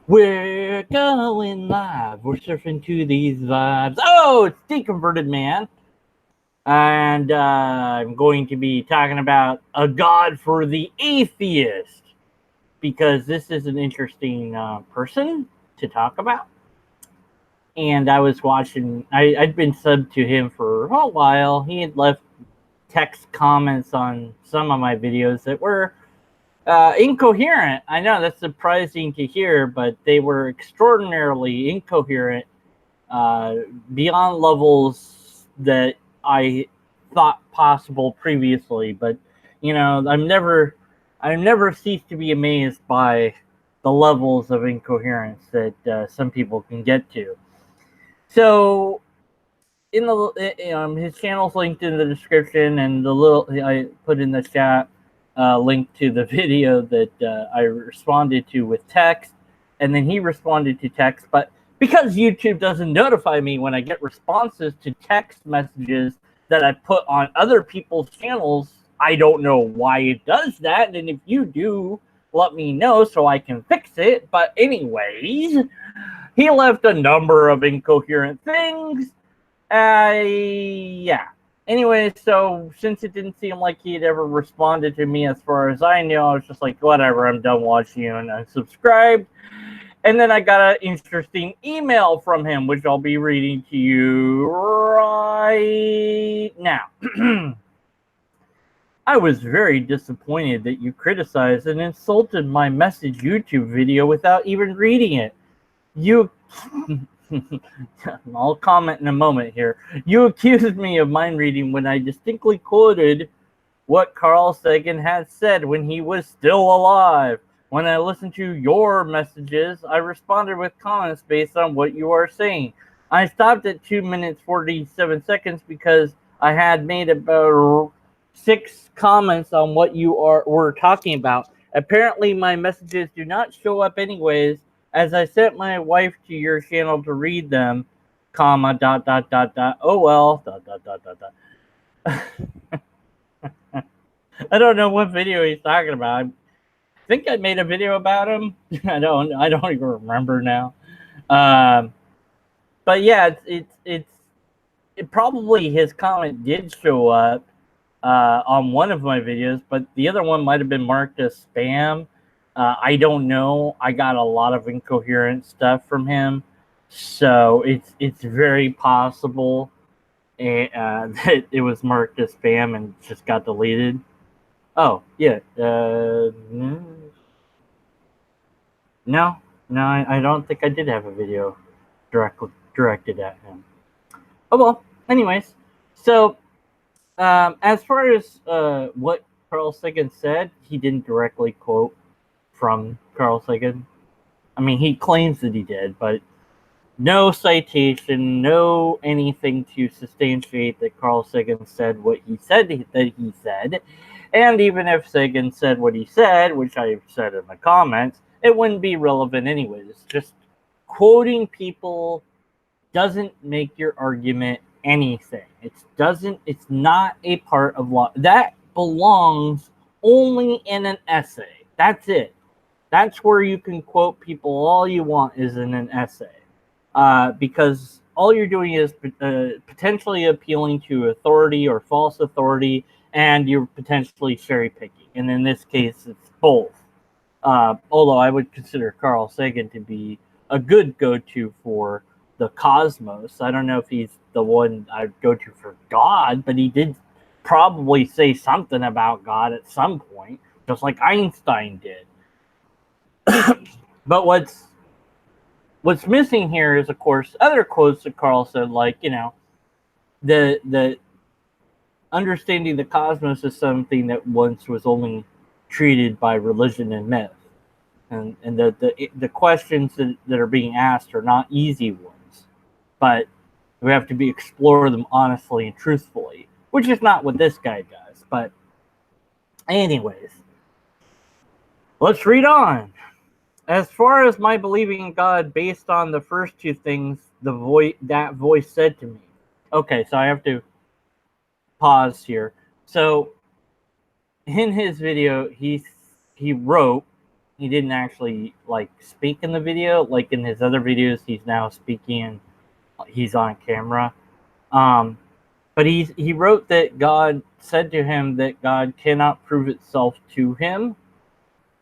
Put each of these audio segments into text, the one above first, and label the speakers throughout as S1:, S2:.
S1: We're going live. We're surfing to these vibes. Oh, it's Deconverted Man. And I'm going to be talking about a God for the atheist because this is an interesting person to talk about. And I was watching, I'd been subbed to him for a while. He had left text comments on some of my videos that were incoherent. I know that's surprising to hear, but they were extraordinarily incoherent, beyond levels that I thought possible previously. But I've never ceased to be amazed by the levels of incoherence that some people can get to. So, in the his channel's linked in the description, and the little I put in the chat link to the video that I responded to with text, and then he responded to text. But because YouTube doesn't notify me when I get responses to text messages that I put on other people's channels, I don't know why it does that. And if you do, let me know so I can fix it. But anyways, he left a number of incoherent things. Yeah. Anyway, so since it didn't seem like he had ever responded to me as far as I knew, I was just like, whatever, I'm done watching you, and unsubscribed. And then I got an interesting email from him, which I'll be reading to you right now. I was very disappointed that you criticized and insulted my message YouTube video without even reading it. You... I'll comment in a moment here. You accused me of mind reading when I distinctly quoted what Carl Sagan had said when he was still alive. When I listened to your messages, I responded with comments based on what you are saying. I stopped at 2 minutes 47 seconds because I had made about 6 comments on what you were talking about. Apparently, my messages do not show up anyways, as I sent my wife to your channel to read them, comma, ... oh well, ... I don't know what video he's talking about. I think I made a video about him. I don't even remember now. But yeah, it probably his comment did show up on one of my videos, but the other one might have been marked as spam. I don't know. I got a lot of incoherent stuff from him, so it's very possible that it was marked as spam and just got deleted. Oh yeah, no, I don't think I did have a video directed at him. Oh well. Anyways, so as far as what Carl Sagan said, he didn't directly quote from Carl Sagan. I mean, he claims that he did, but no citation, no anything to substantiate that Carl Sagan said what he said that he said. And even if Sagan said what he said, which I said in the comments, it wouldn't be relevant anyways. Just quoting people doesn't make your argument anything. It's not a part of law. That belongs only in an essay. That's it. That's where you can quote people all you want is in an essay. Because all you're doing is potentially appealing to authority or false authority, and you're potentially cherry picking. And in this case, it's both. Although I would consider Carl Sagan to be a good go-to for the cosmos. I don't know if he's the one I'd go to for God, but he did probably say something about God at some point, just like Einstein did. But what's missing here is, of course, other quotes that Carl said, like, the understanding the cosmos is something that once was only treated by religion and myth, and the questions that are being asked are not easy ones, but we have to explore them honestly and truthfully, which is not what this guy does. But anyways, let's read on. As far as my believing in God based on the first 2 things that voice said to me. Okay, so I have to pause here. So in his video, he wrote, He didn't actually like speak in the video. Like in his other videos, he's now speaking. He's on camera. But he wrote that God said to him that God cannot prove itself to him,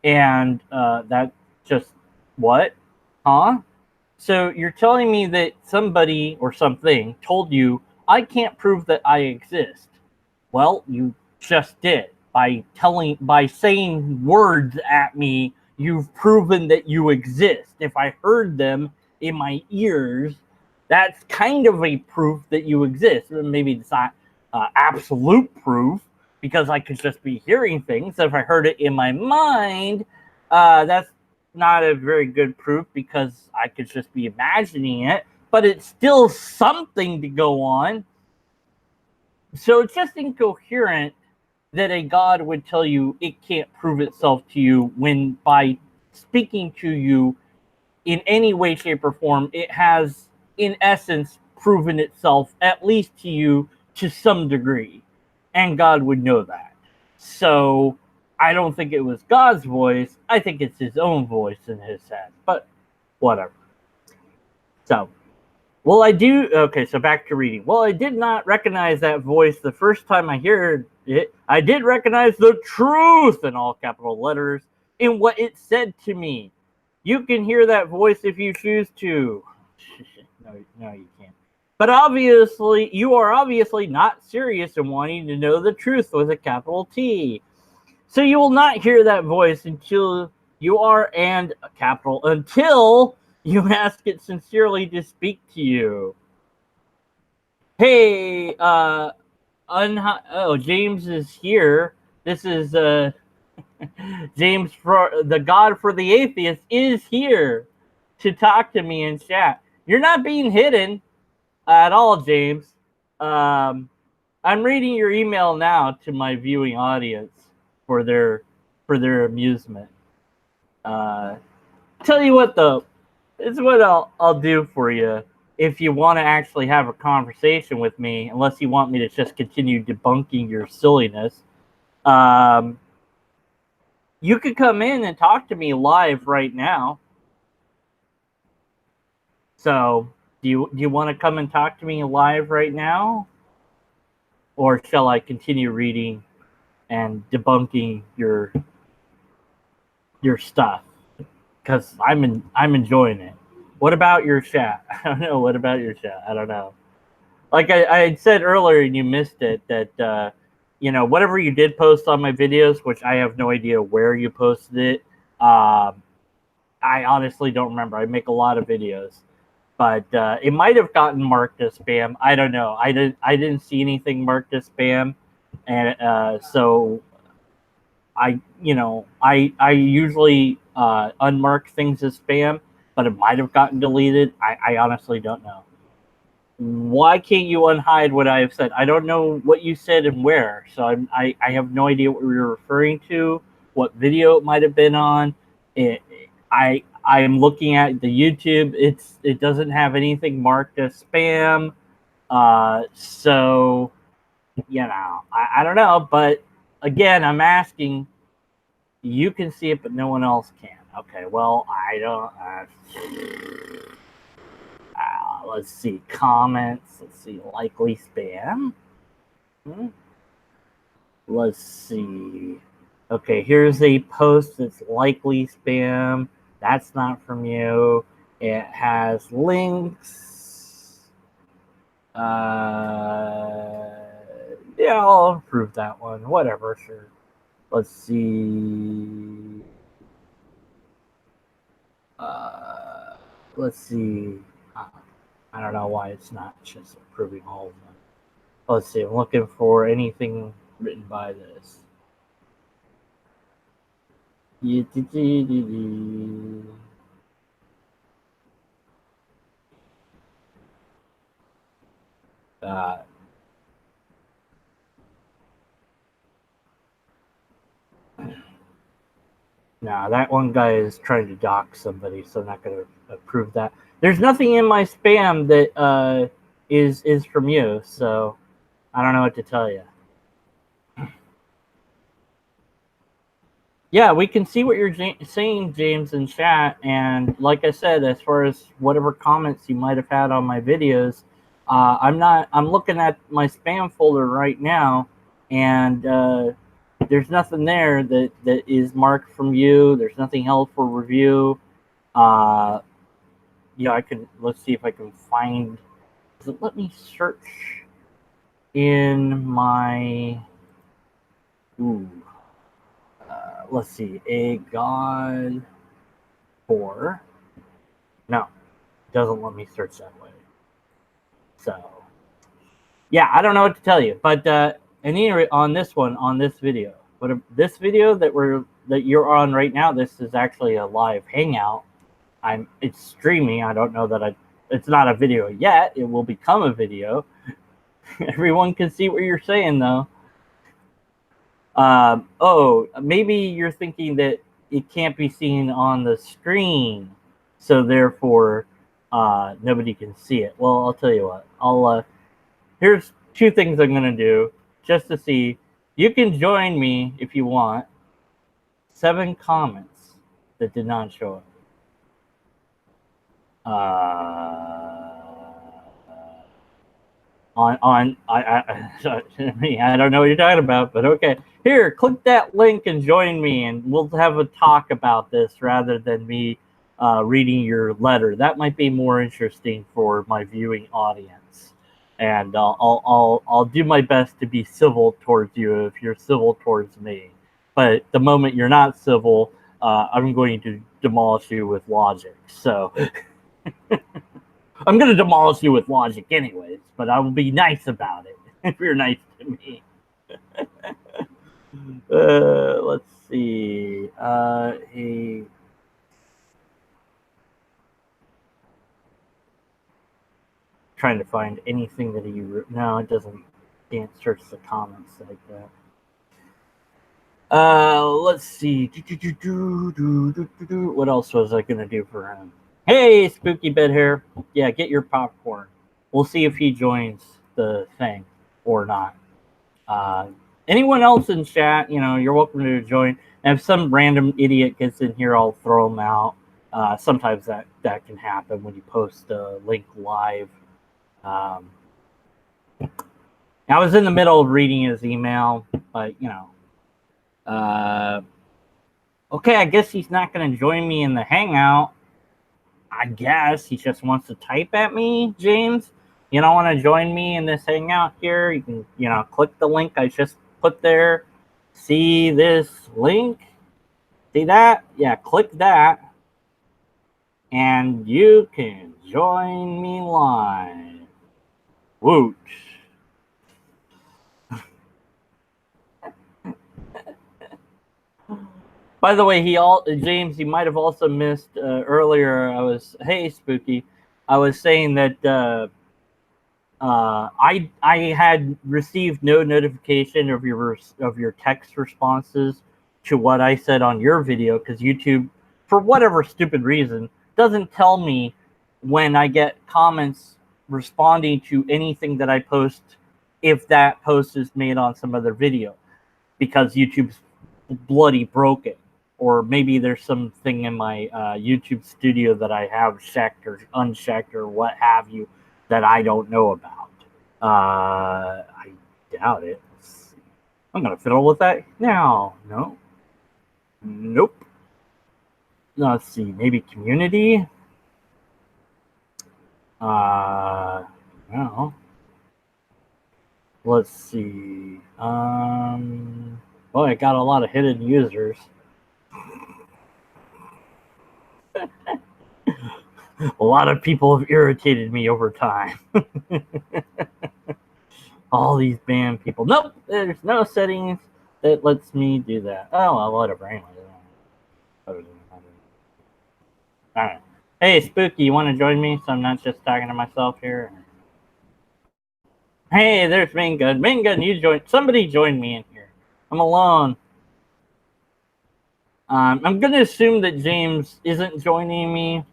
S1: and that just what, huh? So you're telling me that somebody or something told you I can't prove that I exist? Well, you just did by saying words at me. You've proven that you exist. If I heard them in my ears, that's kind of a proof that you exist. Maybe it's not absolute proof because I could just be hearing things. If I heard it in my mind, that's not a very good proof because I could just be imagining it. But it's still something to go on. So it's just incoherent that a God would tell you it can't prove itself to you when by speaking to you in any way, shape, or form, it has, in essence, proven itself, at least to you, to some degree. And God would know that. So I don't think it was God's voice. I think it's his own voice in his head. But whatever. So, well, okay, so back to reading. Well, I did not recognize that voice the first time I heard it. I did recognize the truth in all capital letters in what it said to me. You can hear that voice if you choose to. No, you can't. But obviously, you are obviously not serious in wanting to know the truth with a capital T. So you will not hear that voice until you are, and a capital, until you ask it sincerely to speak to you. Hey, James is here. This is James, for the God for the Atheists, is here to talk to me in chat. You're not being hidden at all, James. I'm reading your email now to my viewing audience for their amusement. Tell you what, though, this is what I'll do for you if you want to actually have a conversation with me, unless you want me to just continue debunking your silliness. You could come in and talk to me live right now. So, do you want to come and talk to me live right now? Or shall I continue reading and debunking your stuff? Because I'm enjoying it. What about your chat? I don't know. What about your chat? I don't know. Like I had said earlier, and you missed it, that whatever you did post on my videos, which I have no idea where you posted it. I honestly don't remember. I make a lot of videos, but it might have gotten marked as spam. I don't know. I didn't see anything marked as spam, and so I usually unmark things as spam, but it might have gotten deleted. I honestly don't know. Why can't you unhide what I have said? I don't know what you said and where, so I have no idea what you're referring to, what video it might have been on. I am looking at the YouTube. It doesn't have anything marked as spam. So I don't know, but again, I'm asking. You can see it, but no one else can. Okay, well, I don't. Let's see, comments. Let's see, likely spam. Let's see. Okay, here's a post that's likely spam. That's not from you. It has links. Yeah, I'll approve that one. Whatever, sure. Let's see. Let's see. I don't know why it's not just approving all of them. Let's see. I'm looking for anything written by this. Nah, that one guy is trying to dox somebody, so I'm not going to approve that. There's nothing in my spam that is from you, so I don't know what to tell you. Yeah, we can see what you're saying, James, in chat. And like I said, as far as whatever comments you might have had on my videos, I'm looking at my spam folder right now, and there's nothing there that is marked from you. There's nothing held for review. Uh, yeah, let's see if I can find. Does it let me search in my? Ooh. Let's see. A god for. No, it doesn't let me search that way. So, yeah, I don't know what to tell you. But anyway, on this video, this video that you're on right now, this is actually a live hangout. It's streaming. I don't know that it's not a video yet. It will become a video. Everyone can see what you're saying, though. Oh, maybe you're thinking that it can't be seen on the screen, so therefore nobody can see it. Well, I'll tell you what. Here's two things I'm gonna do just to see. You can join me if you want. 7 comments that did not show up. I don't know what you're talking about, but okay. Here, click that link and join me, and we'll have a talk about this rather than me reading your letter. That might be more interesting for my viewing audience, and I'll do my best to be civil towards you if you're civil towards me. But the moment you're not civil, I'm going to demolish you with logic. So. I'm going to demolish you with logic anyways, but I will be nice about it if you're nice to me. Let's see. Trying to find anything that he wrote. No, it doesn't. Can't search the comments like that. Let's see. What else was I going to do for him? Hey, Spooky Bed here. Yeah, get your popcorn. We'll see if he joins the thing or not. Anyone else in chat, you're welcome to join. And if some random idiot gets in here, I'll throw them out. Sometimes that can happen when you post a link live. I was in the middle of reading his email, but okay, I guess he's not going to join me in the hangout. I guess he just wants to type at me, James. You don't want to join me in this hangout here? You can, click the link I just put there. See this link? See that? Yeah, click that. And you can join me live. Woot. By the way, James, you might have also missed earlier. Hey, Spooky. I was saying that I had received no notification of your text responses to what I said on your video because YouTube, for whatever stupid reason, doesn't tell me when I get comments responding to anything that I post if that post is made on some other video because YouTube's bloody broken. Or maybe there's something in my YouTube studio that I have checked or unchecked or what have you that I don't know about. I doubt it. I'm going to fiddle with that now. No. Nope. Let's see. Maybe community. No. Let's see. Well, I got a lot of hidden users. A lot of people have irritated me over time. All these banned people. Nope, there's no settings that lets me do that. Oh, well, whatever. Anyway. Alright. Hey, Spooky, you want to join me so I'm not just talking to myself here? Hey, there's Mingun. Mingun, you join. Somebody join me in here. I'm alone. I'm going to assume that James isn't joining me.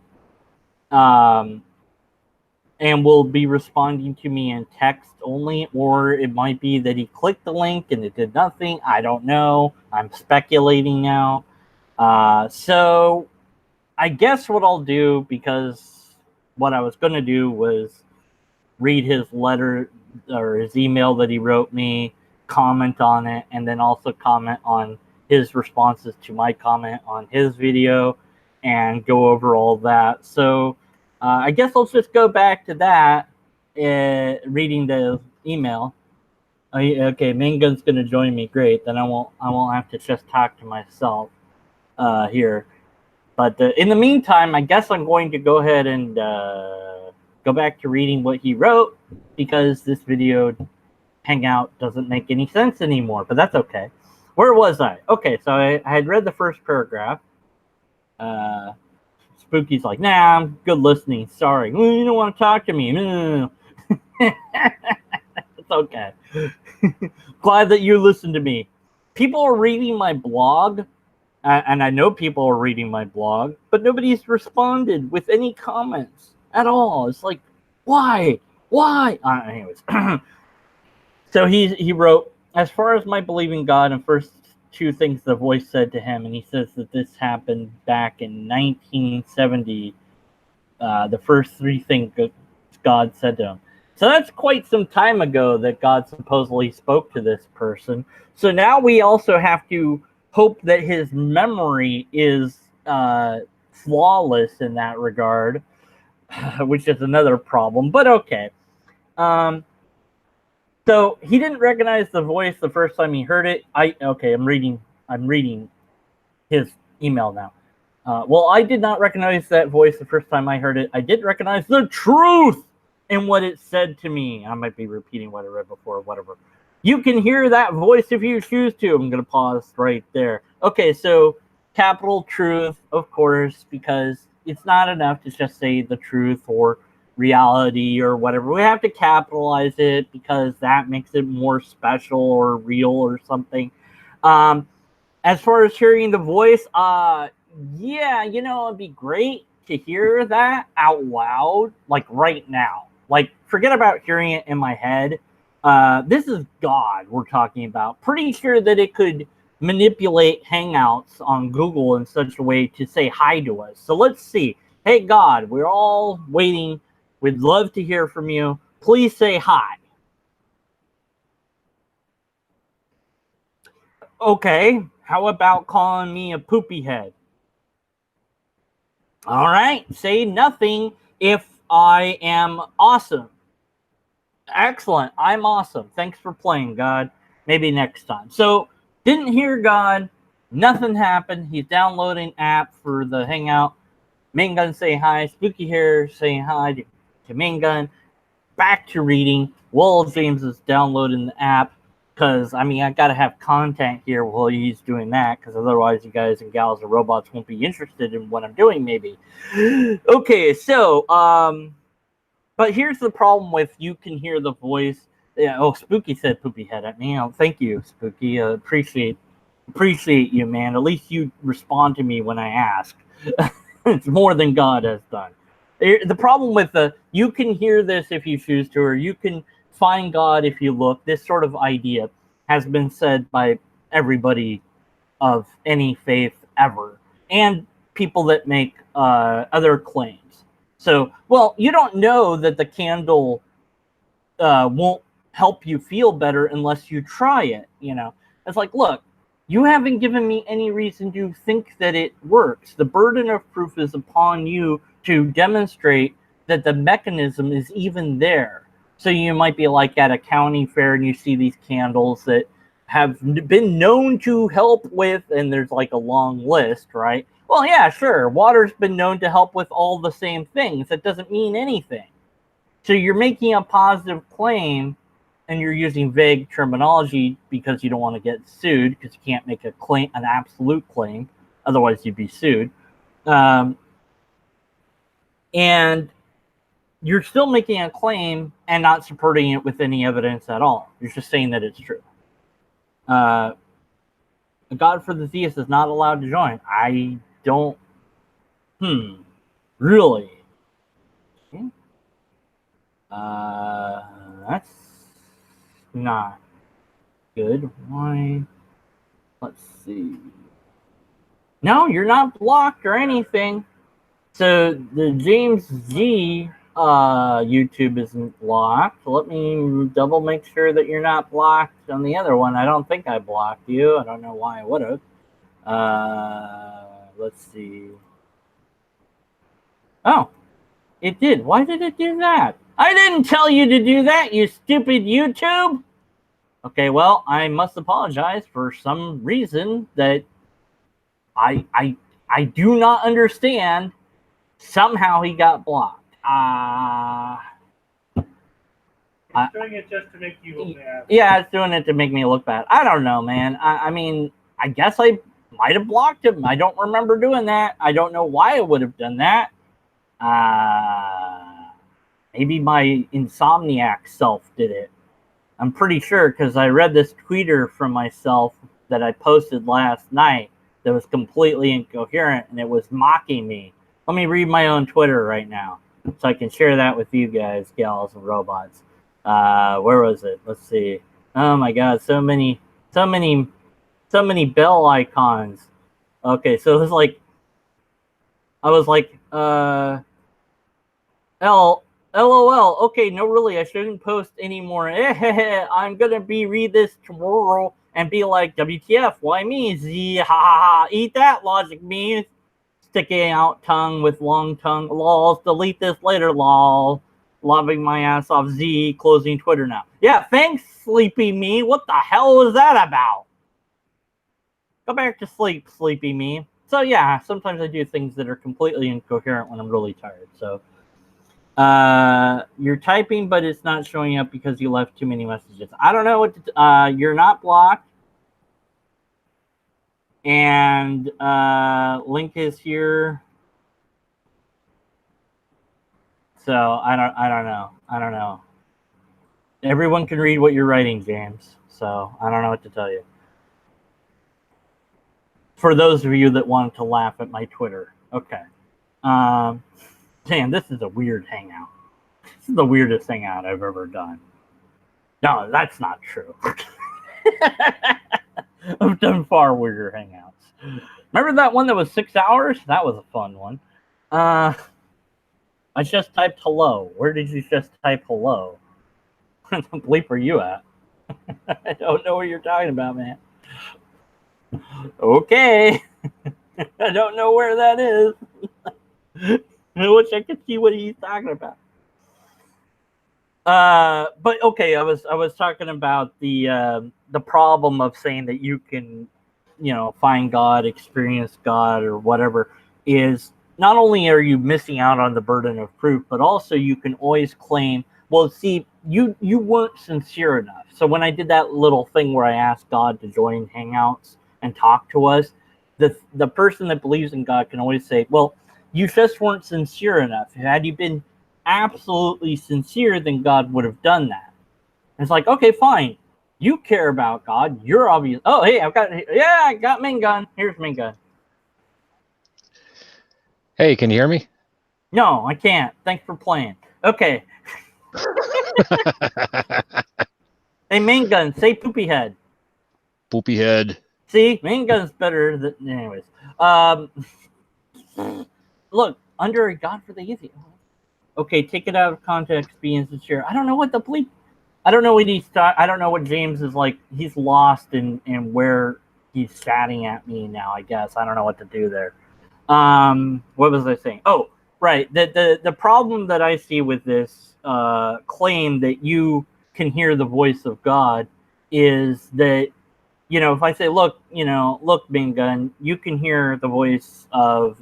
S1: and will be responding to me in text only, or it might be that he clicked the link and it did nothing. I don't know. I'm speculating now. So I guess what I'll do, because what I was going to do was read his letter or his email that he wrote me, comment on it, and then also comment on his responses to my comment on his video and go over all that. So I guess I'll just go back to that, reading the email. Okay, Main Gun's gonna join me. Great. Then I won't have to just talk to myself here. But in the meantime, I guess I'm going to go ahead and go back to reading what he wrote, because this video hangout doesn't make any sense anymore. But that's okay. Where was I? Okay, so I had read the first paragraph. Spooky's like, nah, I'm good listening. Sorry. You don't want to talk to me. No. It's okay. Glad that you listened to me. People are reading my blog, and I know people are reading my blog, but nobody's responded with any comments at all. It's like, why? Anyways. So he wrote, as far as my believing God, and first two things the voice said to him, and he says that this happened back in 1970. The first three things God said to him. So that's quite some time ago that God supposedly spoke to this person. So now we also have to hope that his memory is flawless in that regard, which is another problem, but okay. So he didn't recognize the voice the first time he heard it. I'm reading his email now. Well, I did not recognize that voice the first time I heard it. I did recognize the truth in what it said to me. I might be repeating what I read before, whatever. You can hear that voice if you choose to. I'm going to pause right there. Okay, so capital truth, of course, because it's not enough to just say the truth or reality or whatever. We have to capitalize it because that makes it more special or real or something. As far as hearing the voice, yeah, it'd be great to hear that out loud, like right now. Like, forget about hearing it in my head. This is God we're talking about. Pretty sure that it could manipulate Hangouts on Google in such a way to say hi to us. So let's see. Hey, God, we're all waiting. We'd love to hear from you. Please say hi. Okay, how about calling me a poopy head? All right, say nothing if I am awesome. Excellent, I'm awesome. Thanks for playing, God. Maybe next time. So, didn't hear God. Nothing happened. He's downloading app for the Hangout. Main Gun say hi. Spooky here saying hi to Main Gun. Back to reading. Will James is downloading the app because, I got to have content here while he's doing that, because otherwise you guys and gals and robots won't be interested in what I'm doing, maybe. Okay, so, but here's the problem with you can hear the voice. Yeah, Spooky said poopy head at me. Thank you, Spooky. Appreciate you, man. At least you respond to me when I ask. It's more than God has done. The problem with you can hear this if you choose to, or you can find God if you look. This sort of idea has been said by everybody of any faith ever, and people that make other claims. So, well, you don't know that the candle won't help you feel better unless you try it. It's like, look, you haven't given me any reason to think that it works. The burden of proof is upon you to demonstrate that the mechanism is even there. So you might be like at a county fair and you see these candles that have been known to help with, and there's like a long list, right? Well, yeah, sure. Water's been known to help with all the same things. That doesn't mean anything. So you're making a positive claim, and you're using vague terminology because you don't want to get sued, because you can't make a claim, an absolute claim. Otherwise, you'd be sued. And you're still making a claim and not supporting it with any evidence at all. You're just saying that it's true. A God for the Theist is not allowed to join. I don't... Really? That's not good. Why? Let's see. No, you're not blocked or anything. So the James G YouTube isn't blocked. Let me double make sure that you're not blocked on the other one. I don't think I blocked you. I don't know why I would have. Let's see. Oh, it did. Why did it do that? I didn't tell you to do that, you stupid YouTube. Okay, well, I must apologize for some reason that I do not understand. Somehow he got blocked.
S2: It's doing it just to make you look bad.
S1: Yeah, it's doing it to make me look bad. I don't know, man. I mean, I guess I might have blocked him. I don't remember doing that. I don't know why I would have done that. Maybe my insomniac self did it. I'm pretty sure because I read this tweeter from myself that I posted last night that was completely incoherent and it was mocking me. Let me read my own Twitter right now so I can share that with you guys, gals and robots. Where was it? Let's see. Oh my God, so many bell icons. Okay, so it was like, I was like, LOL. Okay, no, really, I shouldn't post anymore. I'm gonna read this tomorrow and be like, WTF? Why me? Z, ha ha ha. Eat that, logic me. Sticking out tongue with long tongue. Lols. Delete this later, lol. Loving my ass off. Z. Closing Twitter now. Yeah, thanks, sleepy me. What the hell was that about? Go back to sleep, sleepy me. So yeah, sometimes I do things that are completely incoherent when I'm really tired. So you're typing, but it's not showing up because you left too many messages. I don't know what to, you're not blocked. And link is here. So I don't know. Everyone can read what you're writing, James. So I don't know what to tell you. For those of you that wanted to laugh at my Twitter. Okay. Damn, this is a weird hangout. This is the weirdest hangout I've ever done. No, that's not true. I've done far weirder hangouts. Remember that one that was 6 hours? That was a fun one. I just typed hello. Where did you just type hello? Where the bleep are you at? I don't know what you're talking about, man. Okay. I don't know where that is. I wish I could see what he's talking about. But okay, I was talking about the problem of saying that you can, find God, experience God, or whatever. Is not only are you missing out on the burden of proof, but also you can always claim, well, see, you weren't sincere enough. So when I did that little thing where I asked God to join Hangouts and talk to us, the person that believes in God can always say, well, you just weren't sincere enough. Had you been absolutely sincere, then God would have done that. And it's like, okay, fine. You care about God. You're obvious. Oh, hey, I got main gun. Here's main gun.
S3: Hey, can you hear me?
S1: No, I can't. Thanks for playing. Okay. Hey, main gun, say poopy head.
S3: Poopy head.
S1: See, main gun's better than, anyways. Look, under a God for the easy. Okay, take it out of context, be insincere. I don't know what the bleep. I don't know what I don't know what James is like. He's lost in where he's chatting at me now, I guess. I don't know what to do there. What was I saying? Oh, right. The problem that I see with this claim that you can hear the voice of God is that, if I say, look, Bing Gun, you can hear the voice of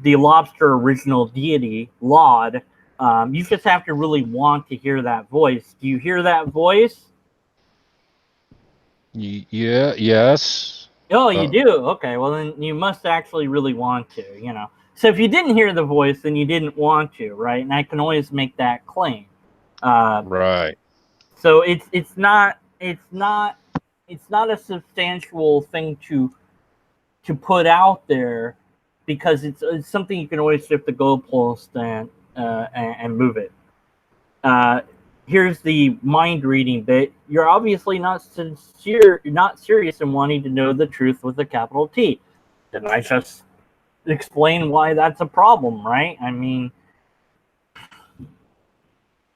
S1: the lobster original deity, Laud. You just have to really want to hear that voice. Do you hear that voice?
S3: Yeah, yes.
S1: Oh, you do? Okay, well, then you must actually really want to, So if you didn't hear the voice, then you didn't want to, right? And I can always make that claim.
S3: Right.
S1: So it's not a substantial thing to put out there, because it's something you can always shift the goalpost and move it. Here's the mind reading bit. You're obviously not serious in wanting to know the truth with a capital T. Didn't I just explain why that's a problem, right? I mean,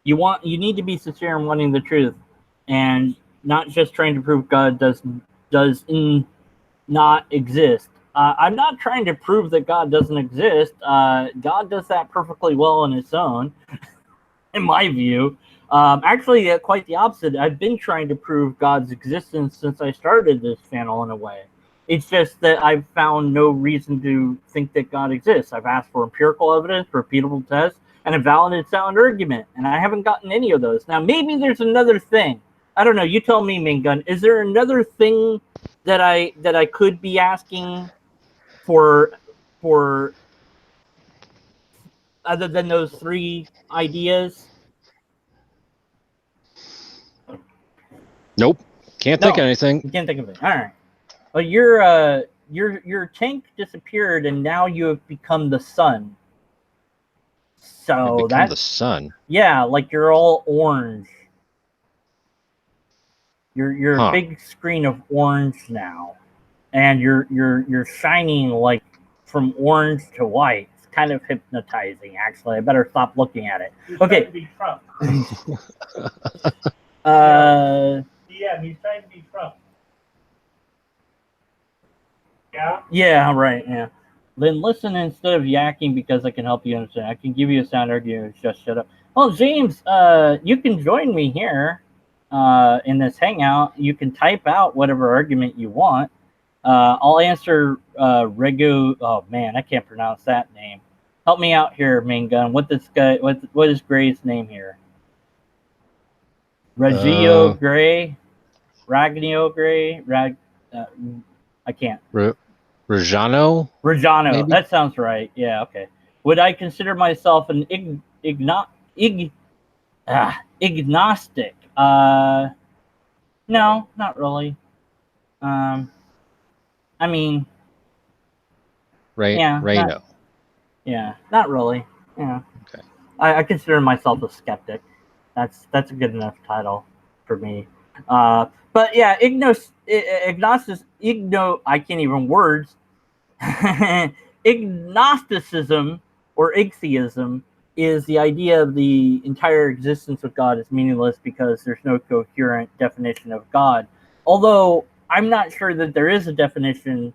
S1: you need to be sincere in wanting the truth, and not just trying to prove God does not exist. I'm not trying to prove that God doesn't exist. God does that perfectly well on its own, in my view. Actually, quite the opposite. I've been trying to prove God's existence since I started this channel in a way. It's just that I've found no reason to think that God exists. I've asked for empirical evidence, repeatable tests, and a valid and sound argument, and I haven't gotten any of those. Now, maybe there's another thing. I don't know. You tell me, Mingun. Is there another thing that I could be asking for other than those three ideas?
S3: Nope. Can't think of anything.
S1: You can't think of it. All right. Well, your tank disappeared, and now you have become the sun. So that's
S3: the sun.
S1: Yeah, like you're all orange. You're a big screen of orange now, and you're shining like from orange to white. It's kind of hypnotizing, actually. I better stop looking at it. Okay.
S2: To be Trump. Yeah, he's trying to be Trump. Yeah?
S1: Yeah, right, yeah. Then listen instead of yakking because I can help you understand. I can give you a sound argument, just shut up. Well, James, you can join me here in this hangout. You can type out whatever argument you want. I'll answer oh man, I can't pronounce that name. Help me out here, Main Gun. What is Gray's name here? Reggio Gray? Ragnio Gray? I can't.
S3: Rajano?
S1: Rajano.
S3: Maybe?
S1: That sounds right. Yeah, okay. Would I consider myself an agnostic? No, not really. I mean,
S3: Rayno.
S1: Not really. Yeah.
S3: Okay.
S1: I consider myself a skeptic. That's a good enough title for me. But yeah, I can't even words. Agnosticism or atheism is the idea of the entire existence of God is meaningless because there's no coherent definition of God. Although I'm not sure that there is a definition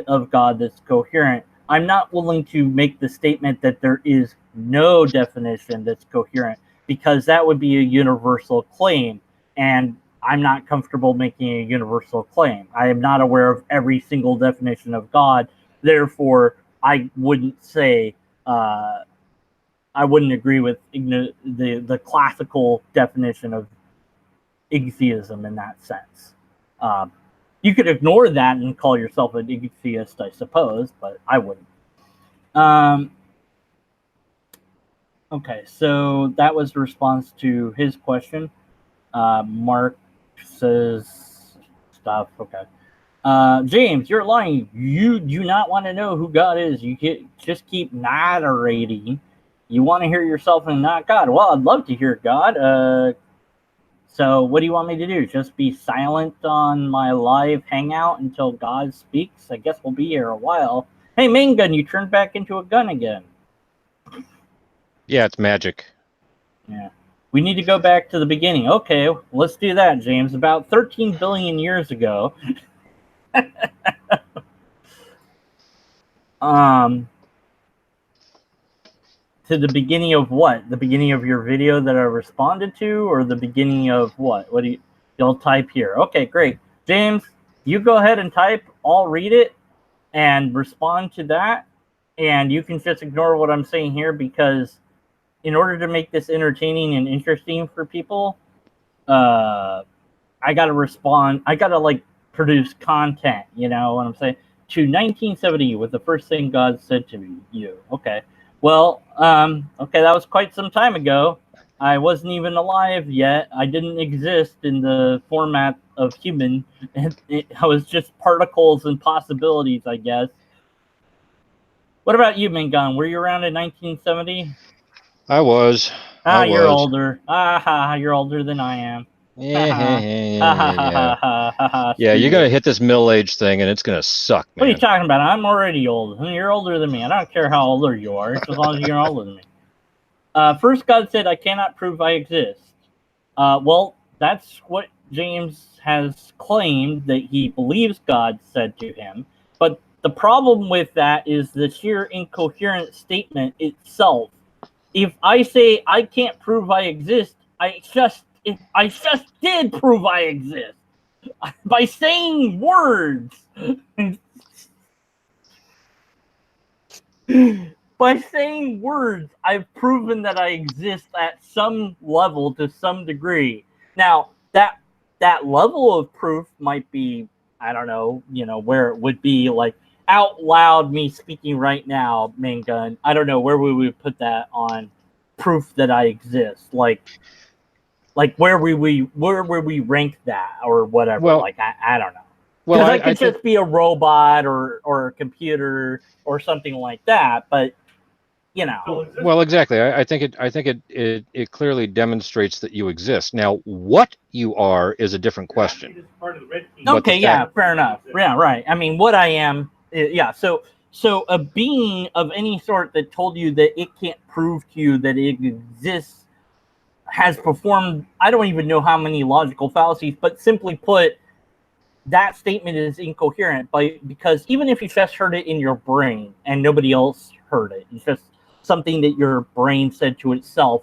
S1: of God that's coherent, I'm not willing to make the statement that there is no definition that's coherent, because that would be a universal claim, and I'm not comfortable making a universal claim. I am not aware of every single definition of God. Therefore, I wouldn't say, I wouldn't agree with the classical definition of atheism in that sense. You could ignore that and call yourself an atheist, I suppose, but I wouldn't. Okay, so that was the response to his question. Mark says stuff. Okay. James, you're lying. You do not want to know who God is. You just keep narrating. You want to hear yourself and not God. Well, I'd love to hear God. So what do you want me to do? Just be silent on my live hangout until God speaks? I guess we'll be here a while. Hey, Main Gun, you turned back into a gun again.
S3: Yeah, it's magic.
S1: Yeah. We need to go back to the beginning. Okay, let's do that, James. About 13 billion years ago. To the beginning of what? The beginning of your video that I responded to, or the beginning of what? What do you'll type here? Okay, great. James, you go ahead and type. I'll read it and respond to that. And you can just ignore what I'm saying here, because in order to make this entertaining and interesting for people, I gotta respond. I gotta produce content. You know what I'm saying? To 1970 was the first thing God said to you. Okay. Well, okay, that was quite some time ago. I wasn't even alive yet. I didn't exist in the format of human. I was just particles and possibilities, I guess. What about you, Mingan? Were you around in 1970?
S3: I was. I
S1: You're
S3: was.
S1: older. You're older than I am.
S3: Yeah. Yeah,
S1: Screw
S3: you're gonna
S1: you.
S3: hit this middle-age thing, and it's gonna suck,
S1: What are you
S3: man.
S1: talking about? I'm already old. You're older than me. I don't care how older you are, just as long as you're older than me. First, God said, I cannot prove I exist. Well, that's what James has claimed that he believes God said to him. But the problem with that is the sheer incoherent statement itself. If I say I can't prove I exist, I just did prove I exist by saying words. By saying words, I've proven that I exist at some level to some degree. Now, that level of proof might be, I don't know, where it would be like out loud me speaking right now, main gun. I don't know where we would put that on proof that I exist. Like where would we rank that or whatever?
S3: Well,
S1: Like I don't know.
S3: well,
S1: Because I
S3: I
S1: could
S3: think
S1: just be a robot or a computer or something like that, but
S3: well, exactly. I think it clearly demonstrates that you exist. Now, what you are is a different question.
S2: It's part of the red team.
S3: But the
S1: okay, yeah,
S3: fact,
S1: fair enough. Yeah, right. I mean, what I am, yeah. So a being of any sort that told you that it can't prove to you that it exists has performed, I don't even know how many logical fallacies, but simply put, that statement is incoherent because even if you just heard it in your brain and nobody else heard it, it's just something that your brain said to itself,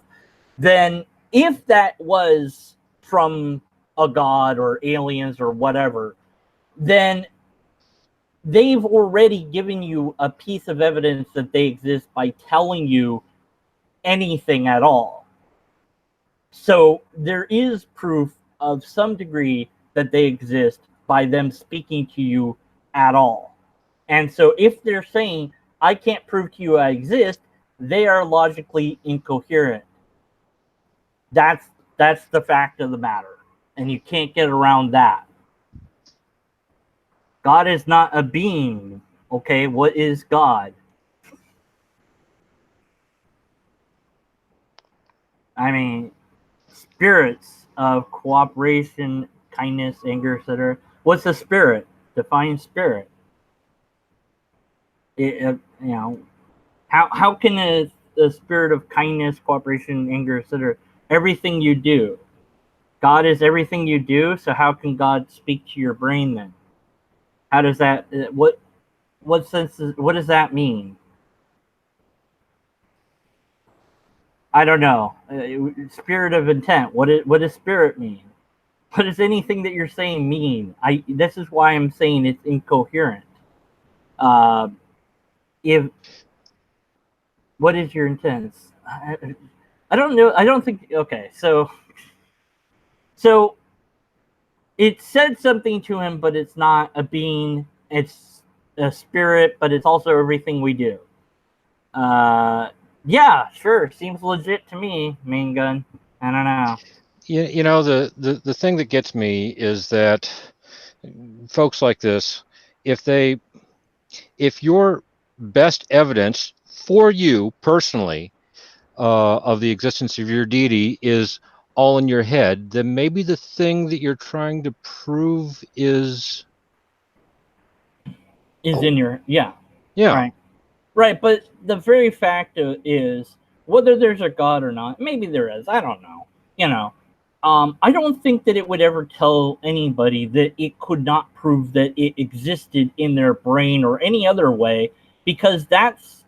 S1: then if that was from a god or aliens or whatever, then they've already given you a piece of evidence that they exist by telling you anything at all. So there is proof of some degree that they exist by them speaking to you at all. And so if they're saying, I can't prove to you I exist, they are logically incoherent. That's the fact of the matter. And you can't get around that. God is not a being. Okay, what is God? I mean, spirits of cooperation, kindness, anger, etc. What's a spirit? Define spirit. How can a spirit of kindness, cooperation, anger, etc. Everything you do. God is everything you do. So how can God speak to your brain then? How does that? What sense? What does that mean? I don't know. Spirit of intent. What does spirit mean? What does anything that you're saying mean? This is why I'm saying it's incoherent. If what is your intent? I don't know. I don't think. Okay, so it said something to him, but it's not a being. It's a spirit, but it's also everything we do. Yeah, sure. Seems legit to me, main gun. I don't know.
S3: the thing that gets me is that folks like this, if your best evidence for you personally of the existence of your deity is all in your head, then maybe the thing that you're trying to prove is
S1: In your
S3: yeah.
S1: Right, but the very fact is, whether there's a God or not, maybe there is, I don't know. I don't think that it would ever tell anybody that it could not prove that it existed in their brain or any other way, because that's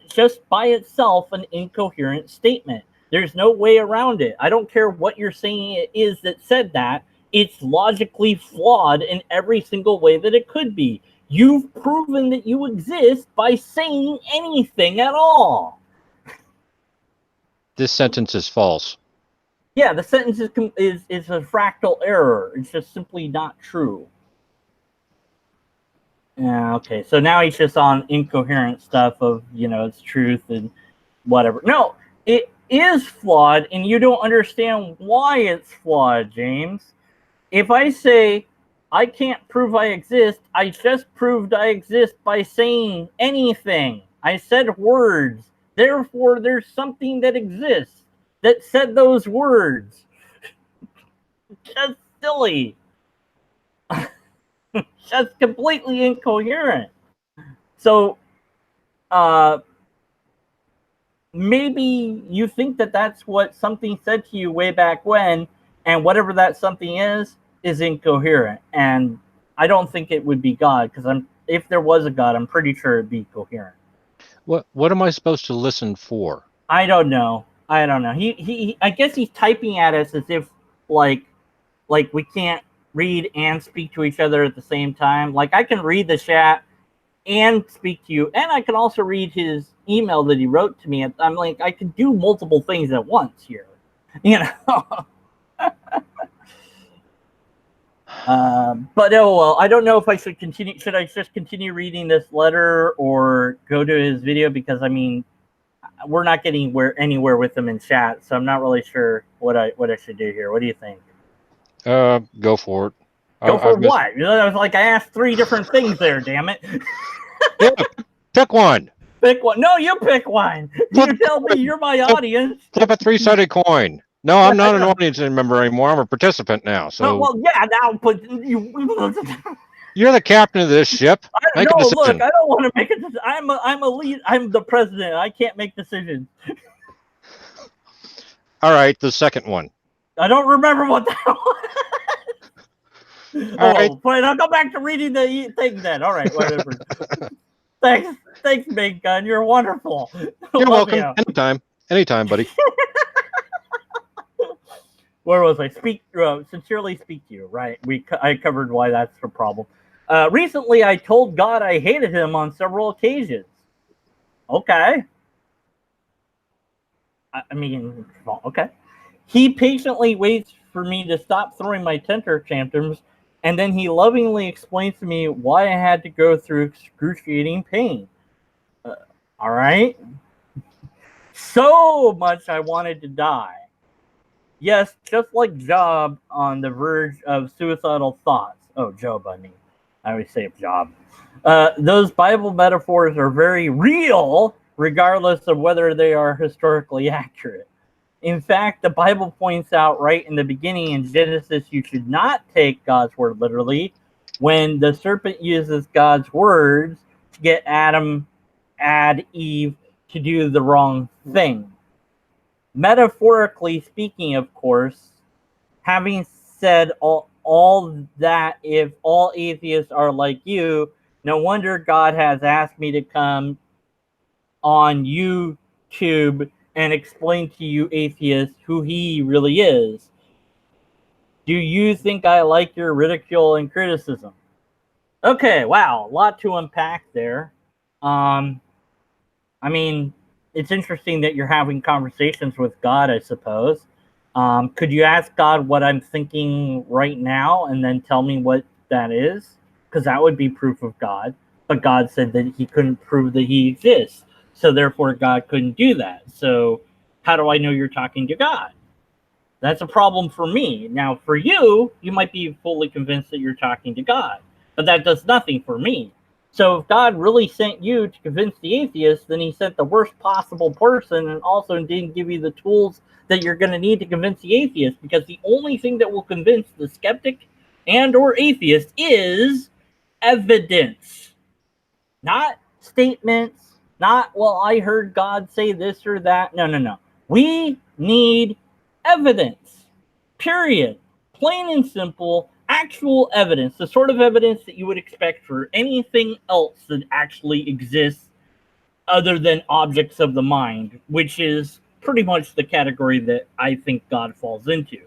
S1: just by itself an incoherent statement. There's no way around it. I don't care what you're saying it is that said that. It's logically flawed in every single way that it could be. You've proven that you exist by saying anything at all.
S3: This sentence is false.
S1: Yeah, the sentence is a fractal error. It's just simply not true. Yeah, okay. So now he's just on incoherent stuff of, it's truth and whatever. No, it is flawed, and you don't understand why it's flawed, James. If I say I can't prove I exist, I just proved I exist by saying anything. I said words. Therefore, there's something that exists that said those words. Just silly. Just completely incoherent. So, maybe you think that that's what something said to you way back when, and whatever that something is incoherent. And I don't think it would be God, because if there was a God, I'm pretty sure it'd be coherent.
S3: What am I supposed to listen for?
S1: I don't know. He I guess he's typing at us as if like we can't read and speak to each other at the same time. Like, I can read the chat and speak to you, and I can also read his email that he wrote to me. I'm like, I can do multiple things at once here, you know. But oh well, I don't know if I should continue. Should I just continue reading this letter or go to his video? Because I mean, we're not getting anywhere with him in chat, so I'm not really sure what I should do here. What do you think?
S3: Go for it.
S1: Go for what? I was like, I asked 3 different things there. Damn it!
S3: Yeah, pick one.
S1: Pick one. No, you pick one. You tell me. You're my audience.
S3: Flip a 3-sided coin. No, I'm not an audience member anymore. I'm a participant now. So,
S1: well, yeah, now, but you.
S3: You're the captain of this ship.
S1: Look, I don't want to make a decision. I'm a lead. I'm the president. I can't make decisions.
S3: All right, the second one.
S1: I don't remember what that was.
S3: Right.
S1: Fine. I'll go back to reading the thing then. All right, whatever. Thanks, Big Gun. You're wonderful.
S3: You're welcome. Anytime, buddy.
S1: Where was I? Sincerely speak to you. Right. I covered why that's a problem. Recently, I told God I hated him on several occasions. Okay. I mean, okay. He patiently waits for me to stop throwing my tantrums, and then he lovingly explains to me why I had to go through excruciating pain. All right. So much I wanted to die. Yes, just like Job on the verge of suicidal thoughts. Oh, Job, I mean. I always say Job. Those Bible metaphors are very real, regardless of whether they are historically accurate. In fact, the Bible points out right in the beginning in Genesis, you should not take God's word literally. When the serpent uses God's words to get Eve to do the wrong thing. Metaphorically speaking, of course, having said all that, if all atheists are like you, no wonder God has asked me to come on YouTube and explain to you atheists who he really is. Do you think I like your ridicule and criticism? Okay, wow, a lot to unpack there. I mean, it's interesting that you're having conversations with God, I suppose. Could you ask God what I'm thinking right now and then tell me what that is? Because that would be proof of God. But God said that he couldn't prove that he exists. So therefore, God couldn't do that. So how do I know you're talking to God? That's a problem for me. Now, for you, you might be fully convinced that you're talking to God. But that does nothing for me. So if God really sent you to convince the atheist, then he sent the worst possible person and also didn't give you the tools that you're going to need to convince the atheist, because the only thing that will convince the skeptic and or atheist is evidence. Not statements, not, well, I heard God say this or that. No. We need evidence. Period. Plain and simple, actual evidence, the sort of evidence that you would expect for anything else that actually exists other than objects of the mind, which is pretty much the category that I think God falls into.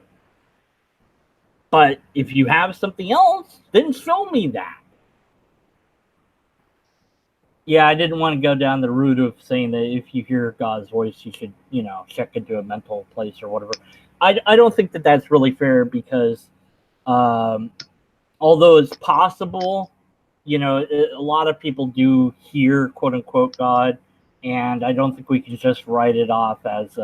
S1: But if you have something else, then show me that. Yeah, I didn't want to go down the route of saying that if you hear God's voice, you should, check into a mental place or whatever. I don't think that that's really fair, because although it's possible, a lot of people do hear, quote unquote, God. And I don't think we can just write it off as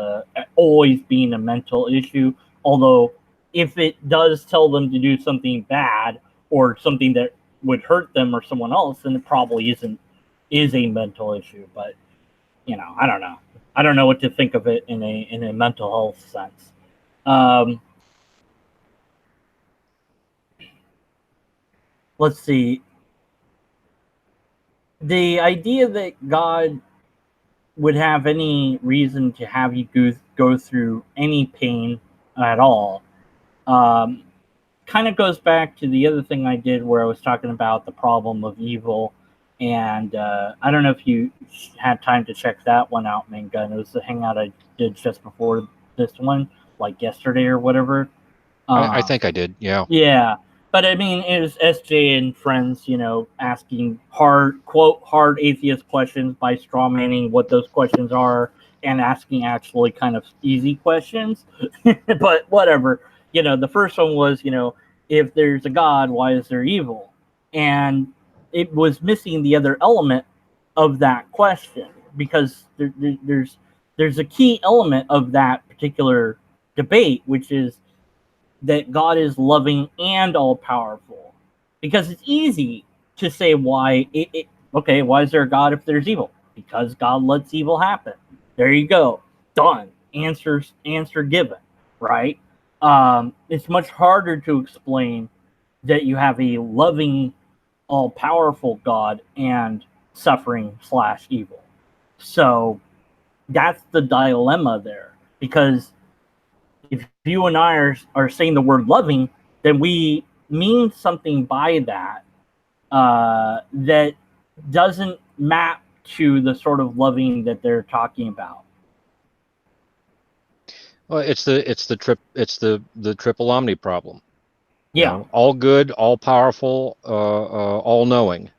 S1: always being a mental issue. Although, if it does tell them to do something bad or something that would hurt them or someone else, then it probably is a mental issue. But I don't know. I don't know what to think of it in a mental health sense. Let's see. The idea that God would have any reason to have you go through any pain at all kind of goes back to the other thing I did where I was talking about the problem of evil. And I don't know if you had time to check that one out, Main Gun. It was the hangout I did just before this one, like yesterday or whatever.
S3: I think I did, yeah.
S1: Yeah. But I mean, it was SJ and friends, asking hard atheist questions by strawmanning what those questions are and asking actually kind of easy questions. But whatever. The first one was, if there's a God, why is there evil? And it was missing the other element of that question, because there's a key element of that particular debate, which is that God is loving and all powerful. Because it's easy to say why why is there a God if there's evil? Because God lets evil happen. There you go. Done. Answer given, right? It's much harder to explain that you have a loving, all-powerful God and suffering / evil. So that's the dilemma there. Because if you and I are saying the word loving, then we mean something by that that doesn't map to the sort of loving that they're talking about.
S3: Well, it's the triple omni problem.
S1: Yeah.
S3: All good, all powerful, all knowing.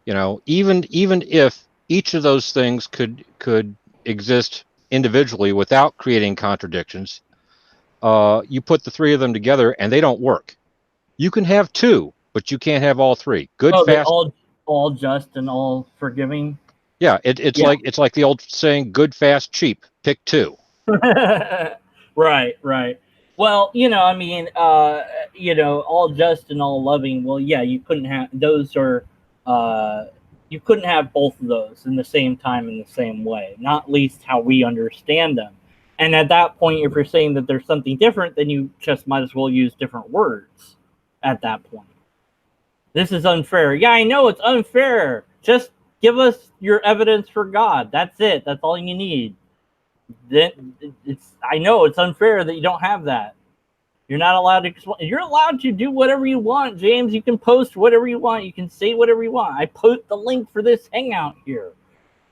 S3: Even if each of those things could exist individually without creating contradictions, you put the three of them together and they don't work. You can have two, but you can't have all three. Good, fast,
S1: all just and all forgiving.
S3: Yeah, it's like the old saying, good, fast, cheap. Pick two.
S1: Right. Well, all just and all loving. Well, yeah, you couldn't have those, or you couldn't have both of those in the same time in the same way. Not least how we understand them. And at that point, if you're saying that there's something different, then you just might as well use different words at that point. This is unfair. Yeah, I know it's unfair. Just give us your evidence for God. That's it. That's all you need. Then I know it's unfair that you don't have that. You're not allowed to explain. You're allowed to do whatever you want, James. You can post whatever you want. You can say whatever you want. I put the link for this hangout here.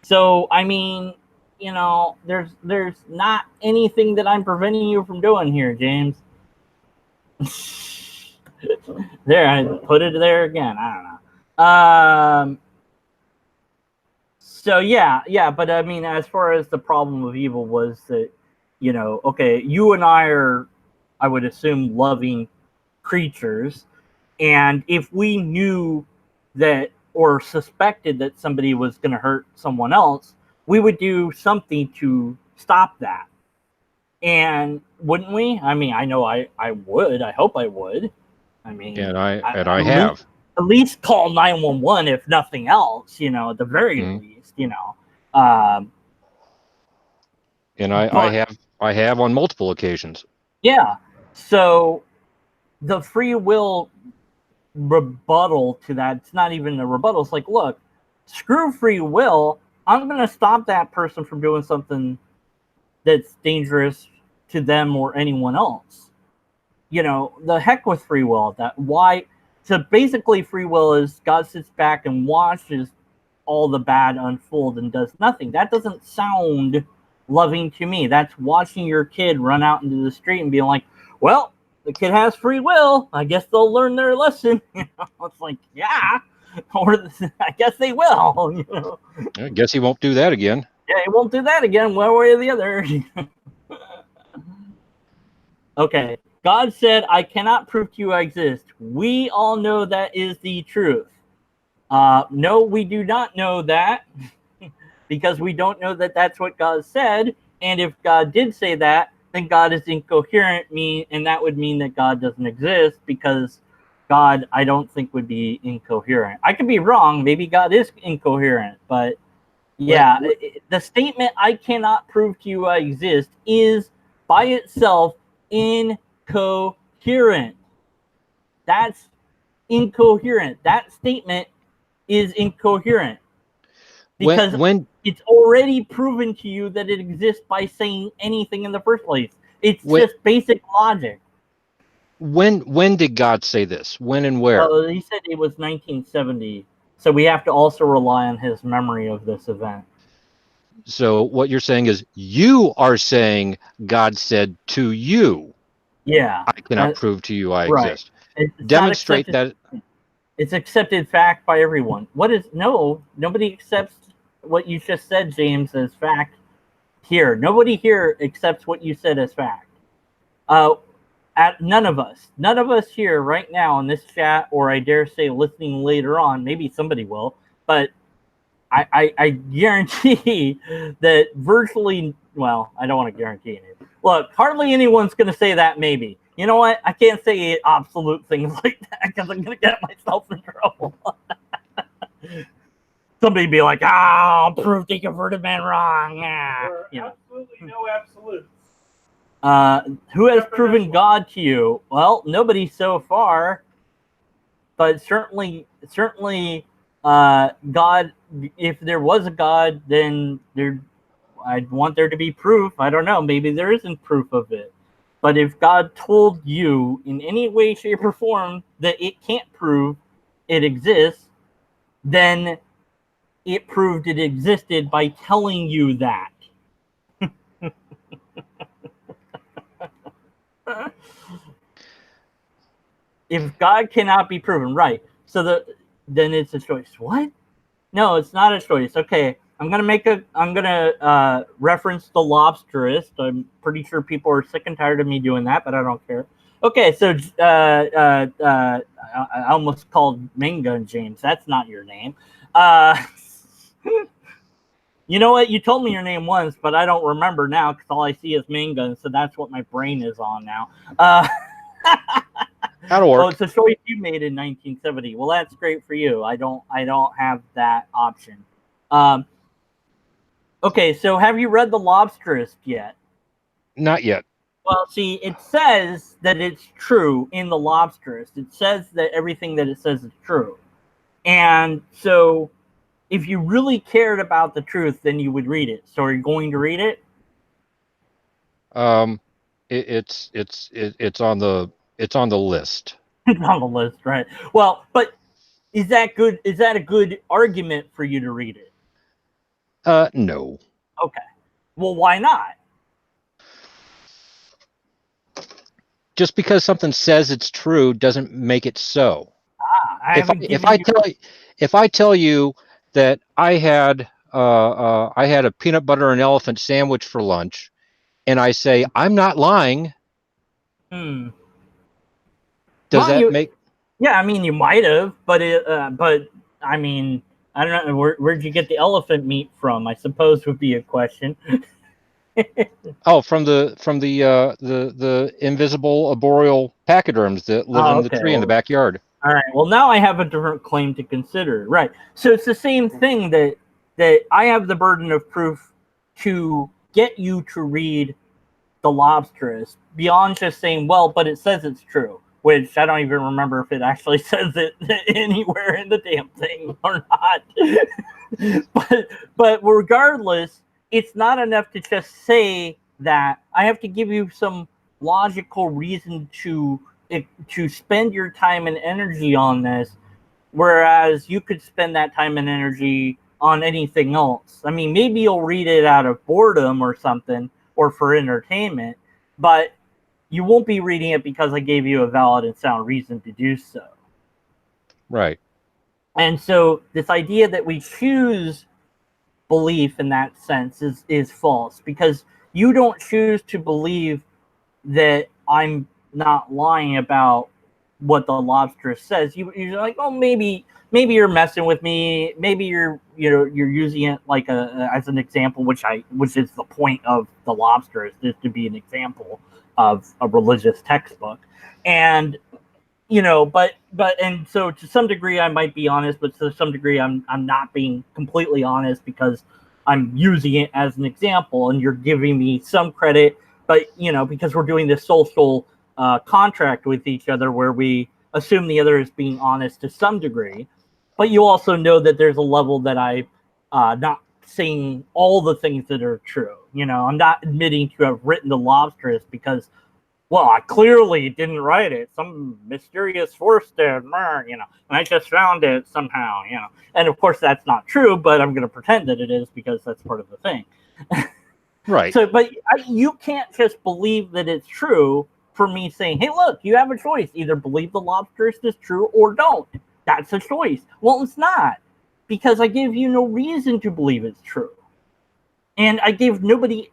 S1: So, I mean, there's not anything that I'm preventing you from doing here, James. There, I put it there again. I don't know. So yeah, but I mean, as far as the problem of evil was that, okay, you and I are, I would assume, loving creatures, and if we knew that or suspected that somebody was going to hurt someone else, we would do something to stop that. And wouldn't we? I mean, I know I would. I hope I would. I mean,
S3: and I have.
S1: At least call 911 if nothing else, at the very least, And
S3: I have on multiple occasions.
S1: Yeah. So the free will rebuttal to that, it's not even a rebuttal. It's like, look, screw free will. I'm going to stop that person from doing something that's dangerous to them or anyone else. The heck with free will. So basically, free will is God sits back and watches all the bad unfold and does nothing. That doesn't sound loving to me. That's watching your kid run out into the street and being like, well, the kid has free will. I guess they'll learn their lesson. It's like, yeah, or I guess they will.
S3: I guess he won't do that again.
S1: Yeah, he won't do that again, one way or the other. Okay. God said, I cannot prove to you I exist. We all know that is the truth. No, we do not know that because we don't know that that's what God said. And if God did say that, then God is incoherent, and that would mean that God doesn't exist, because God, I don't think, would be incoherent. I could be wrong. Maybe God is incoherent, but Yeah, the statement "I cannot prove to you I exist" is by itself incoherent. That's incoherent. That statement is incoherent because
S3: when
S1: it's already proven to you that it exists by saying anything in the first place. It's
S3: when
S1: just basic logic.
S3: when did God say this? When and where?
S1: Well, he said it was 1970, so we have to also rely on his memory of this event.
S3: So what you're saying is you are saying God said to you,
S1: Yeah,
S3: I cannot prove to you I
S1: right.
S3: exist.
S1: It's
S3: Demonstrate that.
S1: It's accepted fact by everyone. Nobody accepts what you just said, James, as fact here. Nobody here accepts what you said as fact. None of us here right now in this chat, or I dare say listening later on, maybe somebody will, but I guarantee that virtually, well, I don't want to guarantee anything. Look, hardly anyone's going to say that maybe. You know what? I can't say absolute things like that because I'm going to get myself in trouble. Somebody be like, I'll prove the converted man wrong.
S2: Absolutely no absolutes.
S1: Who has proven God to you? Well, nobody so far, but certainly, God. If there was a God, then I'd want there to be proof. I don't know. Maybe there isn't proof of it. But if God told you in any way, shape, or form that it can't prove it exists, then it proved it existed by telling you that. If God cannot be proven, right? So then it's a choice. What? No, it's not a choice. Okay, I'm gonna reference the lobsterist. I'm pretty sure people are sick and tired of me doing that, but I don't care. Okay, so I almost called Main Gun James. That's not your name. You know what? You told me your name once, but I don't remember now because all I see is Main Gun, so that's what my brain is on now.
S3: That'll work.
S1: Oh, it's a choice you made in 1970. Well, that's great for you. I don't have that option. Okay, so have you read The Lobsterist yet?
S3: Not yet.
S1: Well, see, it says that it's true in The Lobsterist. It says that everything that it says is true. And so if you really cared about the truth, then you would read it. So are you going to read it?
S3: It's on the list.
S1: It's on the list, right? Well, but is that good? Is that a good argument for you to read it?
S3: No.
S1: Okay. Well, why not?
S3: Just because something says it's true doesn't make it so. If I tell you that I had a peanut butter and elephant sandwich for lunch, and I say I'm not lying, does that make?
S1: Yeah, I mean, you might have, but I mean, I don't know. Where'd you get the elephant meat from? I suppose would be a question.
S3: Oh, from the invisible arboreal pachyderms that live in the tree in the backyard.
S1: All right. Well, now I have a different claim to consider. Right. So it's the same thing that I have the burden of proof to get you to read The Lobsterist beyond just saying, well, but it says it's true, which I don't even remember if it actually says it anywhere in the damn thing or not. but regardless, it's not enough to just say that. I have to give you some logical reason to spend your time and energy on this, whereas you could spend that time and energy on anything else. I mean, maybe you'll read it out of boredom or something, or for entertainment, but you won't be reading it because I gave you a valid and sound reason to do so.
S3: Right.
S1: And so this idea that we choose belief in that sense is false, because you don't choose to believe that I'm not lying about what the lobster says. You're like, oh, maybe you're messing with me. Maybe you're using it like as an example, which is the point of the lobster, is to be an example of a religious textbook. And but and so to some degree I might be honest, but to some degree I'm not being completely honest, because I'm using it as an example, and you're giving me some credit, but because we're doing this social contract with each other where we assume the other is being honest to some degree, but you also know that there's a level that I not saying all the things that are true. I'm not admitting to have written The Lobsterist because, well, I clearly didn't write it. Some mysterious force did, and I just found it somehow, And of course, that's not true, but I'm going to pretend that it is because that's part of the thing.
S3: Right.
S1: So, but you can't just believe that it's true for me saying, hey, look, you have a choice. Either believe The Lobsterist is true or don't. That's a choice. Well, it's not, because I give you no reason to believe it's true. And I gave nobody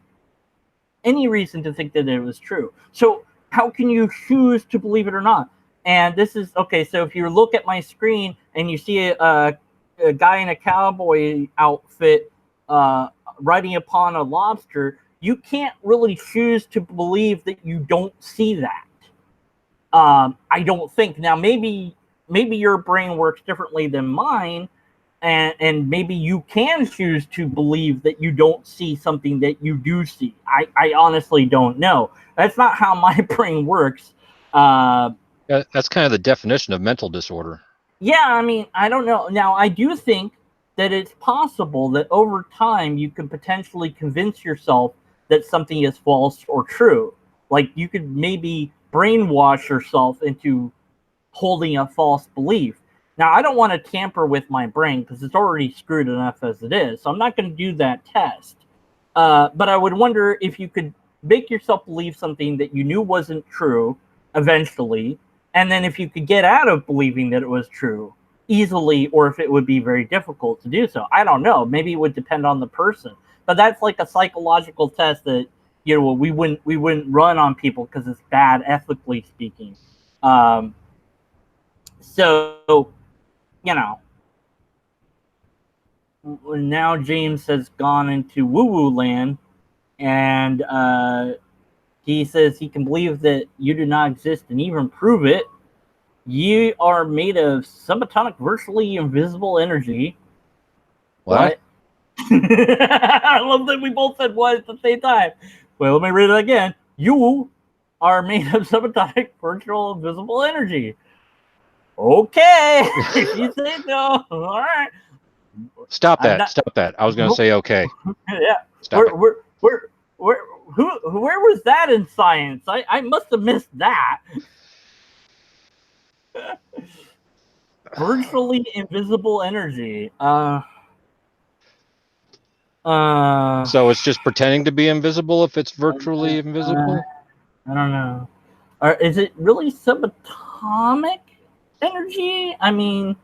S1: any reason to think that it was true. So how can you choose to believe it or not? And this is, okay, so if you look at my screen and you see a guy in a cowboy outfit riding upon a lobster, you can't really choose to believe that you don't see that. I don't think. Now, maybe your brain works differently than mine, and maybe you can choose to believe that you don't see something that you do see. I honestly don't know. That's not how my brain works.
S3: That's kind of the definition of mental disorder.
S1: Yeah, I mean, I don't know. Now, I do think that it's possible that over time you could potentially convince yourself that something is false or true. Like, you could maybe brainwash yourself into holding a false belief. Now, I don't want to tamper with my brain because it's already screwed enough as it is, so I'm not going to do that test. But I would wonder if you could make yourself believe something that you knew wasn't true eventually, and then if you could get out of believing that it was true easily, or if it would be very difficult to do so. I don't know. Maybe it would depend on the person. But that's like a psychological test that we wouldn't run on people because it's bad ethically speaking. So now James has gone into woo-woo land, and he says he can believe that you do not exist and even prove it. You are made of subatomic, virtually invisible energy. What? I love that we both said what at the same time. Well, let me read it again. You are made of subatomic, virtual, invisible energy. Okay, if you say so. All right.
S3: Stop that. I was going to say okay.
S1: Yeah.
S3: Stop it.
S1: Where was that in science? I must have missed that. Virtually invisible energy.
S3: So it's just pretending to be invisible if it's virtually invisible?
S1: I don't know. Or is it really subatomic energy? I mean,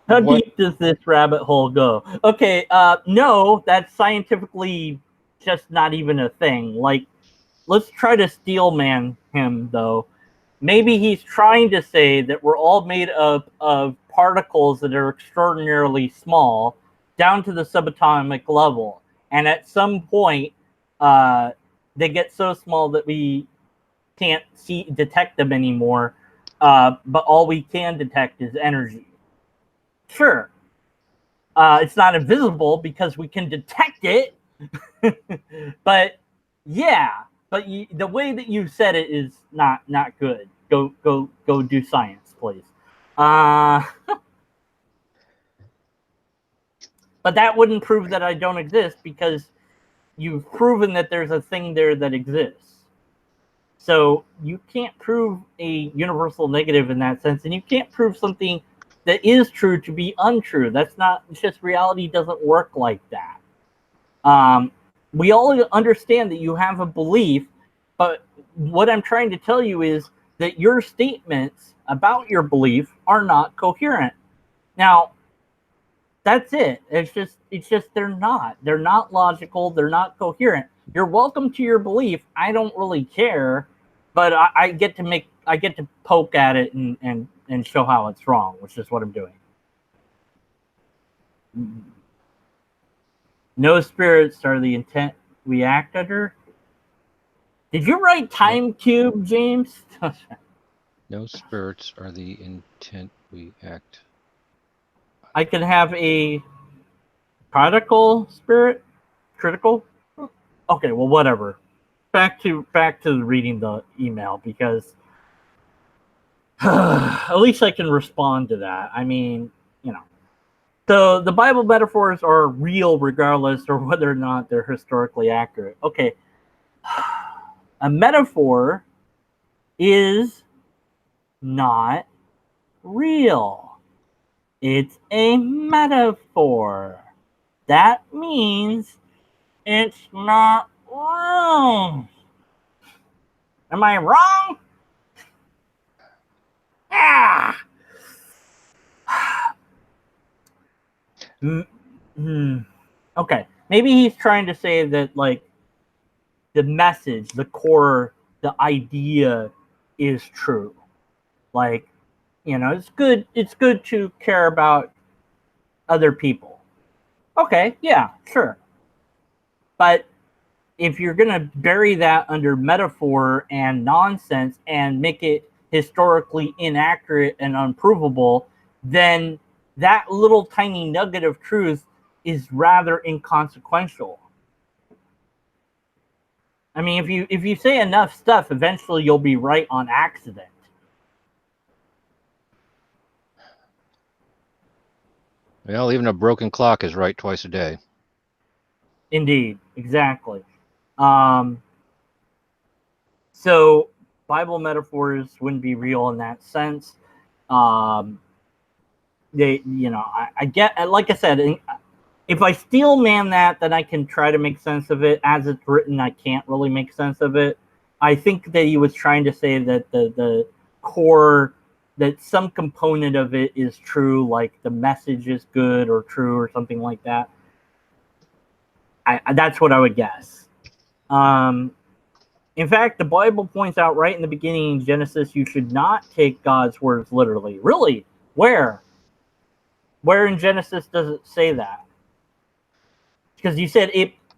S1: how deep does this rabbit hole go? Okay, no, that's scientifically just not even a thing. Like, let's try to steel man him, though. Maybe he's trying to say that we're all made up of particles that are extraordinarily small, down to the subatomic level. And at some point, they get so small that we can't detect them anymore. But all we can detect is energy. Sure. It's not invisible because we can detect it. But yeah, but the way that you said it is not good. Go do science, please. But that wouldn't prove that I don't exist because you've proven that there's a thing there that exists. So you can't prove a universal negative in that sense, and you can't prove something that is true to be untrue. That's not, it's just reality doesn't work like that. We all understand that you have a belief, but what I'm trying to tell you is that your statements about your belief are not coherent. Now, that's it. It's just they're not logical. They're not coherent. You're welcome to your belief. I don't really care, but I get to poke at it and show how it's wrong, which is what I'm doing. No spirits are the intent we act under. Did you write Time Cube, James?
S3: No spirits are the intent we act
S1: I can have a prodigal spirit, critical. Okay, well, whatever. Back to reading the email, because at least I can respond to that. I mean, you know. So the Bible metaphors are real regardless of whether or not they're historically accurate. Okay. A metaphor is not real. It's a metaphor. That means it's not wrong. Am I wrong? Yeah. Okay. Maybe he's trying to say that, like, the message, the core, the idea is true. Like, you know, it's good to care about other people. Okay, yeah, sure. But if you're going to bury that under metaphor and nonsense and make it historically inaccurate and unprovable, then that little tiny nugget of truth is rather inconsequential. I mean, if you say enough stuff, eventually you'll be right on accident.
S3: Well, even a broken clock is right twice a day.
S1: Indeed, exactly. So Bible metaphors wouldn't be real in that sense. They, you know, I get, like I said, if I steel man that, then I can try to make sense of it. As it's written, I can't really make sense of it. I think that he was trying to say that the core, that some component of it is true, like the message is good or true or something like that. That's what I would guess. In fact, the Bible points out right in the beginning in Genesis, you should not take God's words literally. Really? Where? Where in Genesis does it say that? Because you said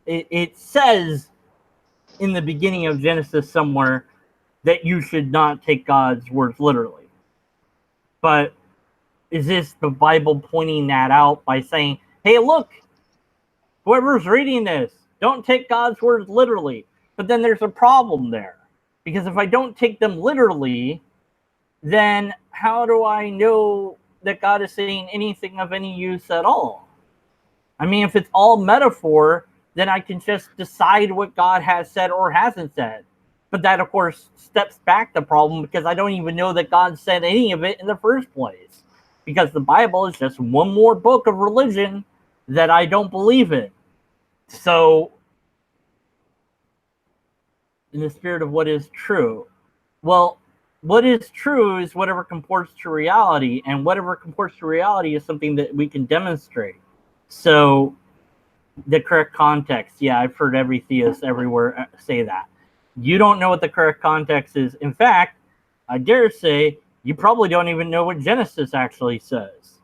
S1: it says in the beginning of Genesis somewhere that you should not take God's words literally. But is this the Bible pointing that out by saying, hey, look, whoever's reading this, don't take God's words literally? But then there's a problem there. Because if I don't take them literally, then how do I know that God is saying anything of any use at all? I mean, if it's all metaphor, then I can just decide what God has said or hasn't said. But that, of course, steps back the problem, because I don't even know that God said any of it in the first place. Because the Bible is just one more book of religion that I don't believe in. So, in the spirit of what is true, well, what is true is whatever comports to reality, and whatever comports to reality is something that we can demonstrate. So, the correct context, yeah, I've heard every theist everywhere say that. You don't know what the correct context is. In fact, I dare say, you probably don't even know what Genesis actually says.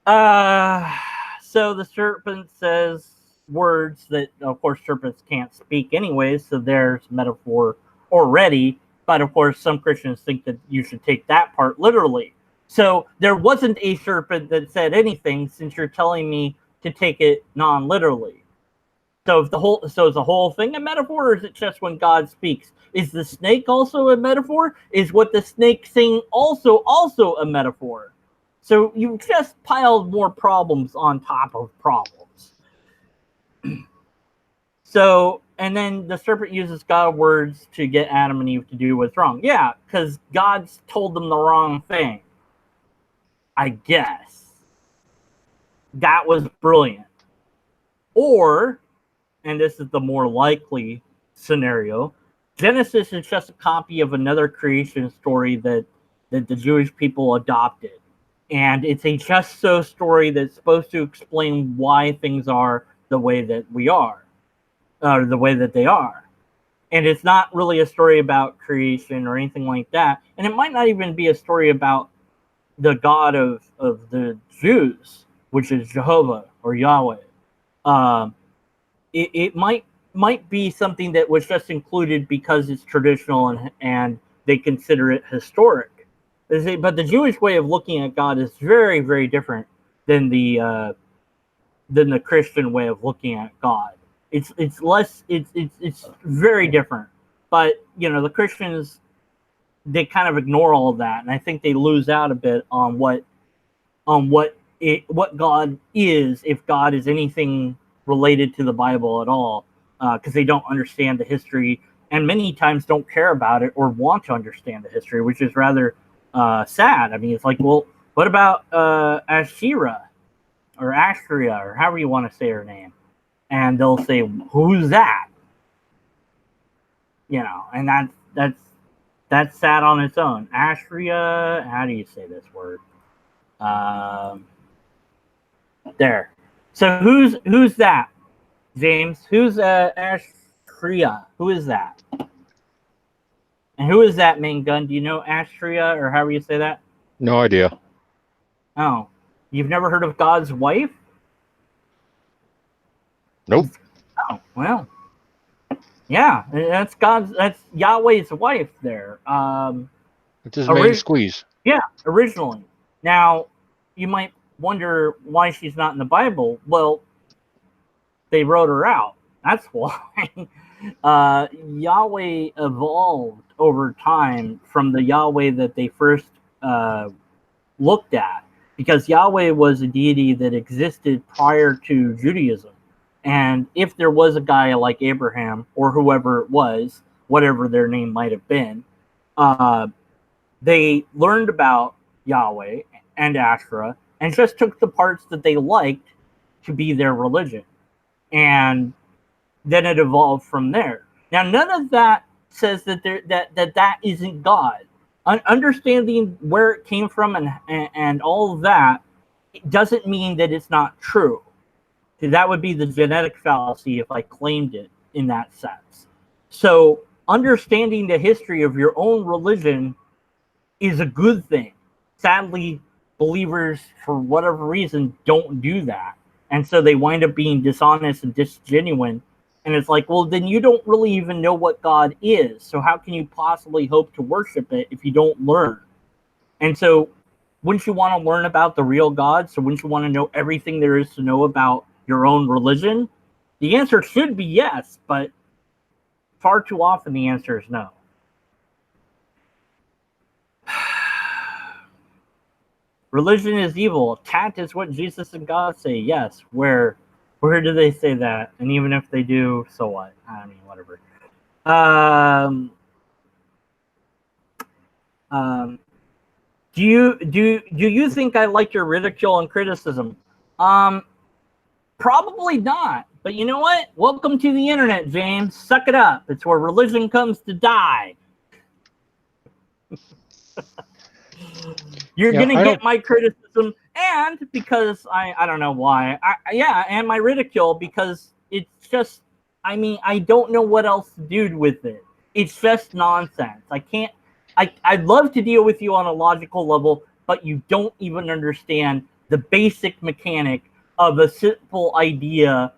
S1: So the serpent says words that, of course, serpents can't speak anyways, so there's metaphor already. But, of course, some Christians think that you should take that part literally. So there wasn't a serpent that said anything, since you're telling me to take it non-literally. So is the whole thing a metaphor, or is it just when God speaks? Is the snake also a metaphor? Is what the snake saying also a metaphor? So you've just piled more problems on top of problems. So, and then the serpent uses God's words to get Adam and Eve to do what's wrong. Yeah, because God's told them the wrong thing. I guess. That was brilliant. Or, and this is the more likely scenario, Genesis is just a copy of another creation story that the Jewish people adopted. And it's a just so story that's supposed to explain why things are the way that we are, or the way that they are. And it's not really a story about creation or anything like that. And it might not even be a story about the God of the Jews, which is Jehovah or Yahweh. It might be something that was just included because it's traditional and they consider it historic. But the Jewish way of looking at God is very, very different than the Christian way of looking at God. It's very different. But the Christians, they kind of ignore all of that, and I think they lose out a bit on what God is, if God is anything related to the Bible at all, because they don't understand the history, and many times don't care about it or want to understand the history, which is rather sad. I mean, it's like, well, what about Ashira or Astria or however you want to say her name? And they'll say, who's that? And that's sad on its own. Astria, how do you say this word? There. So who's that, James? Who's Astria? Who is that? And who is that, main gun? Do you know Astria or however you say that?
S3: No idea.
S1: Oh, you've never heard of God's wife?
S3: Nope.
S1: Oh, well. Yeah, that's Yahweh's wife there.
S3: It just made a squeeze.
S1: Yeah, originally. Now, you might wonder why she's not in the Bible. Well, they wrote her out. That's why. Yahweh evolved over time from the Yahweh that they first looked at, because Yahweh was a deity that existed prior to Judaism. And if there was a guy like Abraham or whoever it was, whatever their name might have been, they learned about Yahweh and Asherah and just took the parts that they liked to be their religion. And then it evolved from there. Now, none of that says that that isn't God. Understanding where it came from and all of that, it doesn't mean that it's not true. That would be the genetic fallacy if I claimed it in that sense. So understanding the history of your own religion is a good thing. Sadly, believers, for whatever reason, don't do that. And so they wind up being dishonest and disgenuine. And it's like, well, then you don't really even know what God is. So how can you possibly hope to worship it if you don't learn? And so wouldn't you want to learn about the real God? So wouldn't you want to know everything there is to know about your own religion? The answer should be yes, but far too often the answer is no. Religion is evil. That is what Jesus and God say. Yes. Where do they say that? And even if they do, so what? I mean, whatever. Do you think I like your ridicule and criticism? Probably not. But you know what? Welcome to the internet, James. Suck it up. It's where religion comes to die. You're going to get my criticism, and because I don't know why. And my ridicule, because it's just, I mean, I don't know what else to do with it. It's just nonsense. I'd love to deal with you on a logical level, but you don't even understand the basic mechanic of a simple idea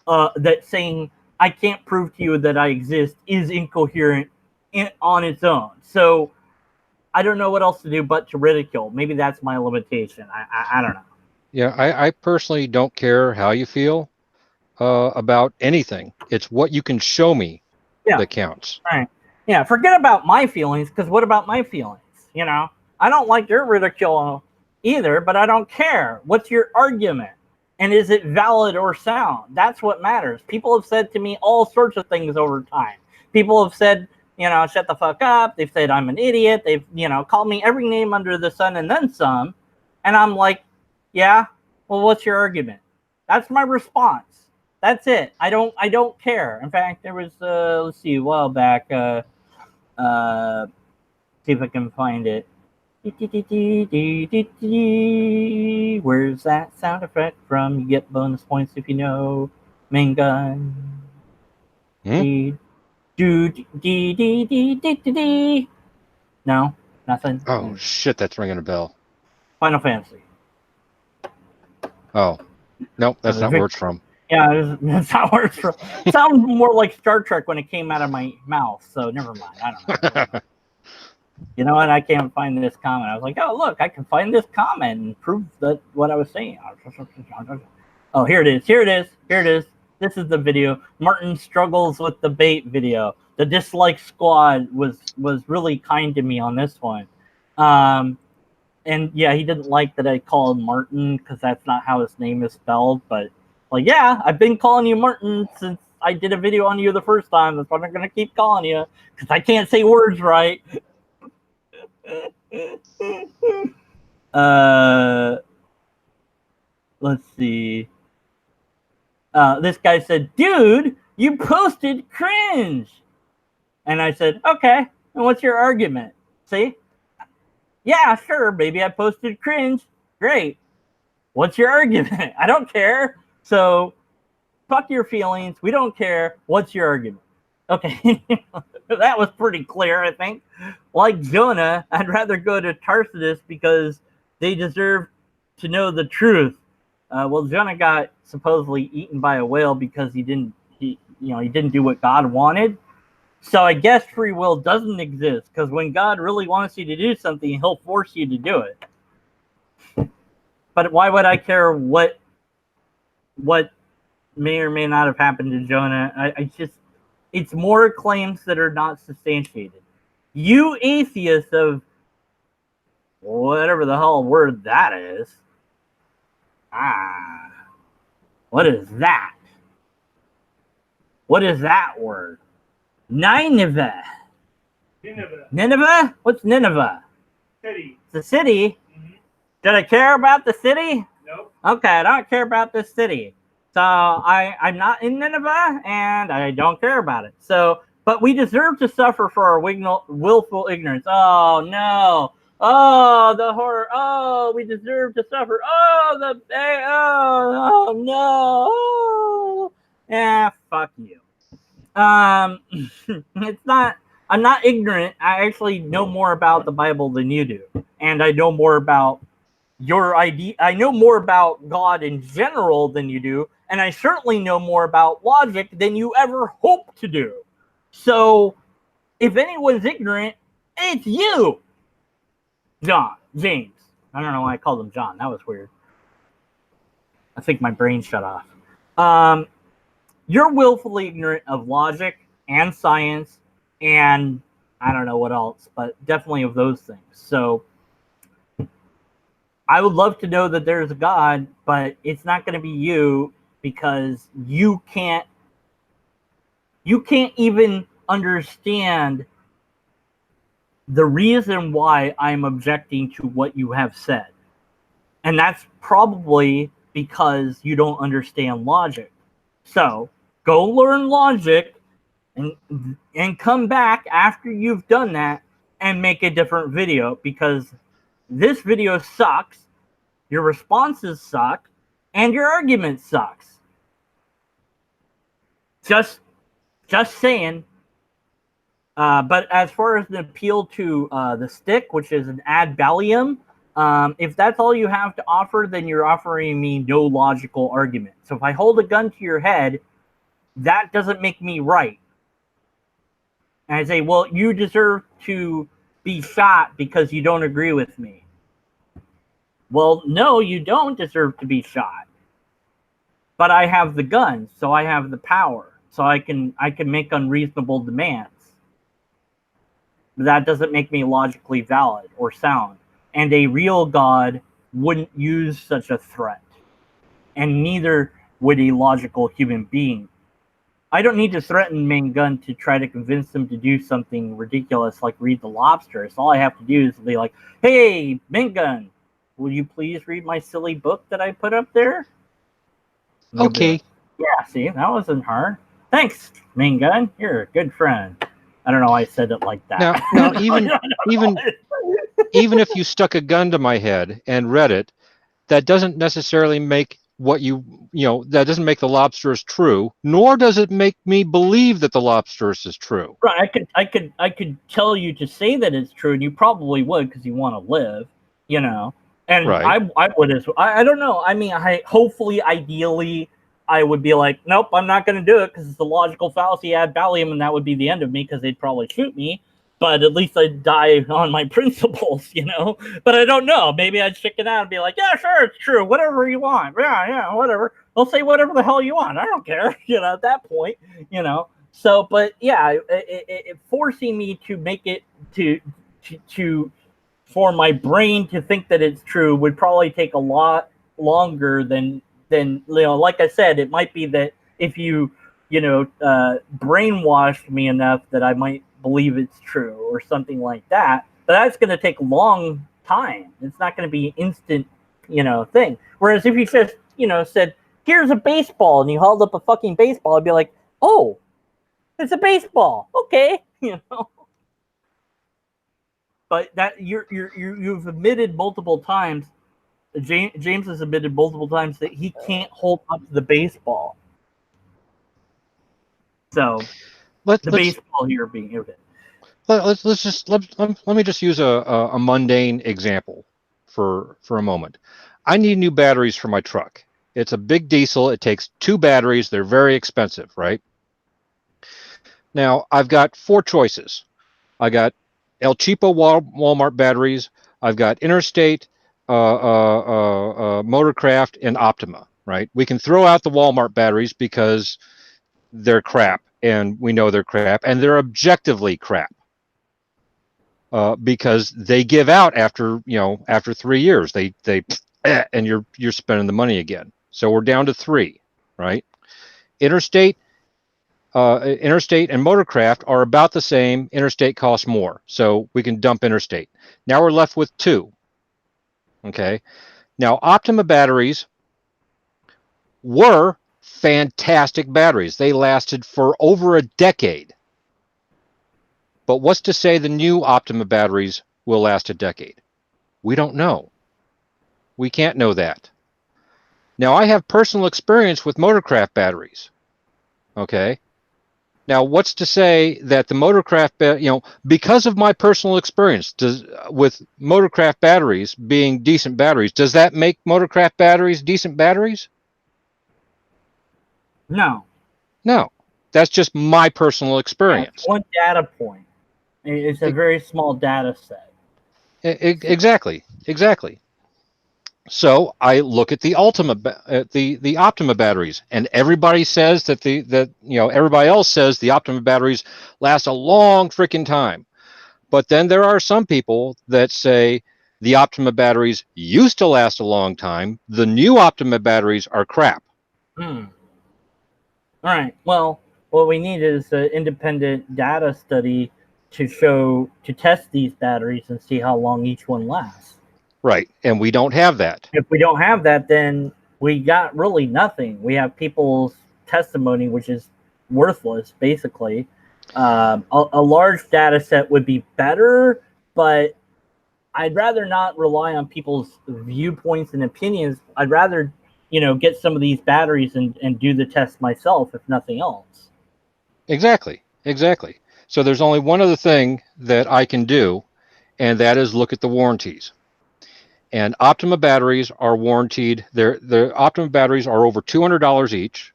S1: that saying I can't prove to you that I exist is incoherent on its own. So I don't know what else to do but to ridicule. Maybe that's my limitation. I don't know.
S3: Yeah, I personally don't care how you feel about anything. It's what you can show me that counts.
S1: Right. Yeah, forget about my feelings, because what about my feelings? I don't like your ridicule either, but I don't care. What's your argument? And is it valid or sound? That's what matters. People have said to me all sorts of things over time. People have said, shut the fuck up. They've said I'm an idiot. They've, called me every name under the sun and then some. And I'm like, yeah, well, what's your argument? That's my response. That's it. I don't care. In fact, there was, let's see, a while back, see if I can find it. Where's that sound effect from? You get bonus points if you know. Main gun. No, nothing.
S3: Oh shit, that's ringing a bell.
S1: Final Fantasy.
S3: Oh, nope, that's not where it's from.
S1: Yeah, that's not where it's from. It sounds more like Star Trek when it came out of my mouth, so never mind. I don't know. You know what? I can't find this comment. I was like, oh, look, I can find this comment and prove that what I was saying. Oh, here it is. Here it is. Here it is. This is the video. Martin struggles with the bait video. The dislike squad was really kind to me on this one. And yeah, he didn't like that I called Martin because that's not how his name is spelled. But like, yeah, I've been calling you Martin since I did a video on you the first time. That's why I'm going to keep calling you because I can't say words right. Let's see. This guy said, dude, you posted cringe. And I said, okay, and what's your argument? See? Yeah, sure, baby, I posted cringe. Great. What's your argument? I don't care. So, fuck your feelings. We don't care. What's your argument? Okay. That was pretty clear, I think. Like Jonah, I'd rather go to Tarsus because they deserve to know the truth. Well, Jonah got supposedly eaten by a whale because he didn't do what God wanted. So I guess free will doesn't exist because when God really wants you to do something, he'll force you to do it. But why would I care what may or may not have happened to Jonah? It's more claims that are not substantiated. You atheists of whatever the hell word that is. What is that? What is that word? Nineveh. Nineveh? What's Nineveh?
S2: City.
S1: It's a city?
S2: Mm-hmm.
S1: Did I care about the city?
S2: Nope.
S1: Okay, I don't care about this city. So I'm not in Nineveh, and I don't care about it. So, but we deserve to suffer for our willful ignorance. Oh, no. Oh, the horror. Oh, we deserve to suffer. Oh, oh no. Oh. Yeah, fuck you. It's not, I'm not ignorant. I actually know more about the Bible than you do. And I know more about your idea. I know more about God in general than you do. And I certainly know more about logic than you ever hope to do. So if anyone's ignorant, it's you. James. I don't know why I called him John. That was weird. I think my brain shut off. You're willfully ignorant of logic and science and I don't know what else, but definitely of those things. So I would love to know that there's a God, but it's not going to be you because you can't even understand the reason why I'm objecting to what you have said. And that's probably because you don't understand logic. So go learn logic and come back after you've done that and make a different video because this video sucks, your responses suck, and your argument sucks. Just saying. But as far as the appeal to the stick, which is an ad Valium, if that's all you have to offer, then you're offering me no logical argument. So if I hold a gun to your head, that doesn't make me right. And I say, well, you deserve to be shot because you don't agree with me. Well, no, you don't deserve to be shot. But I have the gun, so I have the power. So I can make unreasonable demands. But that doesn't make me logically valid or sound. And a real God wouldn't use such a threat. And neither would a logical human being. I don't need to threaten Main Gun to try to convince them to do something ridiculous like read The Lobster. So all I have to do is be like, hey, Main Gun, will you please read my silly book that I put up there?
S3: Okay.
S1: Like, yeah, see, that wasn't hard. Thanks, Main Gun. You're a good friend. I don't know why I said it like that.
S3: Now even if you stuck a gun to my head and read it, that doesn't necessarily make that doesn't make the lobsters true, nor does it make me believe that the lobsters is true.
S1: Right. I could tell you to say that it's true, and you probably would because you want to live, And right. I would as well. I don't know. I mean, hopefully, ideally, I would be like, nope, I'm not going to do it because it's a logical fallacy ad Valium, and that would be the end of me because they'd probably shoot me. but at least I'd die on my principles, you know. But I don't know. Maybe I'd chicken out and be like, yeah, sure, it's true. Whatever you want. Yeah, whatever. I'll say whatever the hell you want. I don't care, you know, at that point, you know. So, but yeah, it forcing me to make it to for my brain to think that it's true would probably take a lot longer than you know. Like I said, it might be that if you brainwashed me enough that I might believe it's true or something like that. But that's going to take a long time. It's not going to be an instant, you know, thing. Whereas if you just, you know, said, here's a baseball, and you held up a fucking baseball, I'd be like, oh, it's a baseball. Okay. You know. But that you've admitted multiple times, James has admitted multiple times that he can't hold up the baseball. So let's baseball here being okay.
S3: Let me just use a mundane example for a moment. I need new batteries for my truck. It's a big diesel. It takes 2 batteries. They're very expensive, right? Now I've got 4 choices. I got El Cheapo Walmart batteries. I've got Interstate, Motorcraft, and Optima. Right? We can throw out the Walmart batteries because they're crap, and we know they're crap, and they're objectively crap because they give out after 3 years. They and you're spending the money again. So we're down to 3, right? Interstate and Motorcraft are about the same. Interstate costs more, so we can dump Interstate. Now we're left with 2. Okay. Now Optima batteries were fantastic batteries. They lasted for over a decade. But what's to say the new Optima batteries will last a decade? We don't know. We can't know that. Now, I have personal experience with Motorcraft batteries. Okay. Now, what's to say that the Motorcraft, because of my personal experience with Motorcraft batteries being decent batteries, does that make Motorcraft batteries decent batteries?
S1: No.
S3: No. That's just my personal experience.
S1: That's one data point. It's a very small data set.
S3: Exactly. So I look at the the Optima batteries, and everybody says that everybody else says the Optima batteries last a long freaking time. But then there are some people that say the Optima batteries used to last a long time. The new Optima batteries are crap.
S1: All right. Well, what we need is an independent data study to test these batteries and see how long each one lasts.
S3: Right, and we don't have that.
S1: If we don't have that, then we got really nothing. We have people's testimony, which is worthless, basically. A large data set would be better, but I'd rather not rely on people's viewpoints and opinions. I'd rather, get some of these batteries and do the test myself, if nothing else.
S3: Exactly. So there's only one other thing that I can do, and that is look at the warranties. And Optima batteries are warranted. The Optima batteries are over $200 each,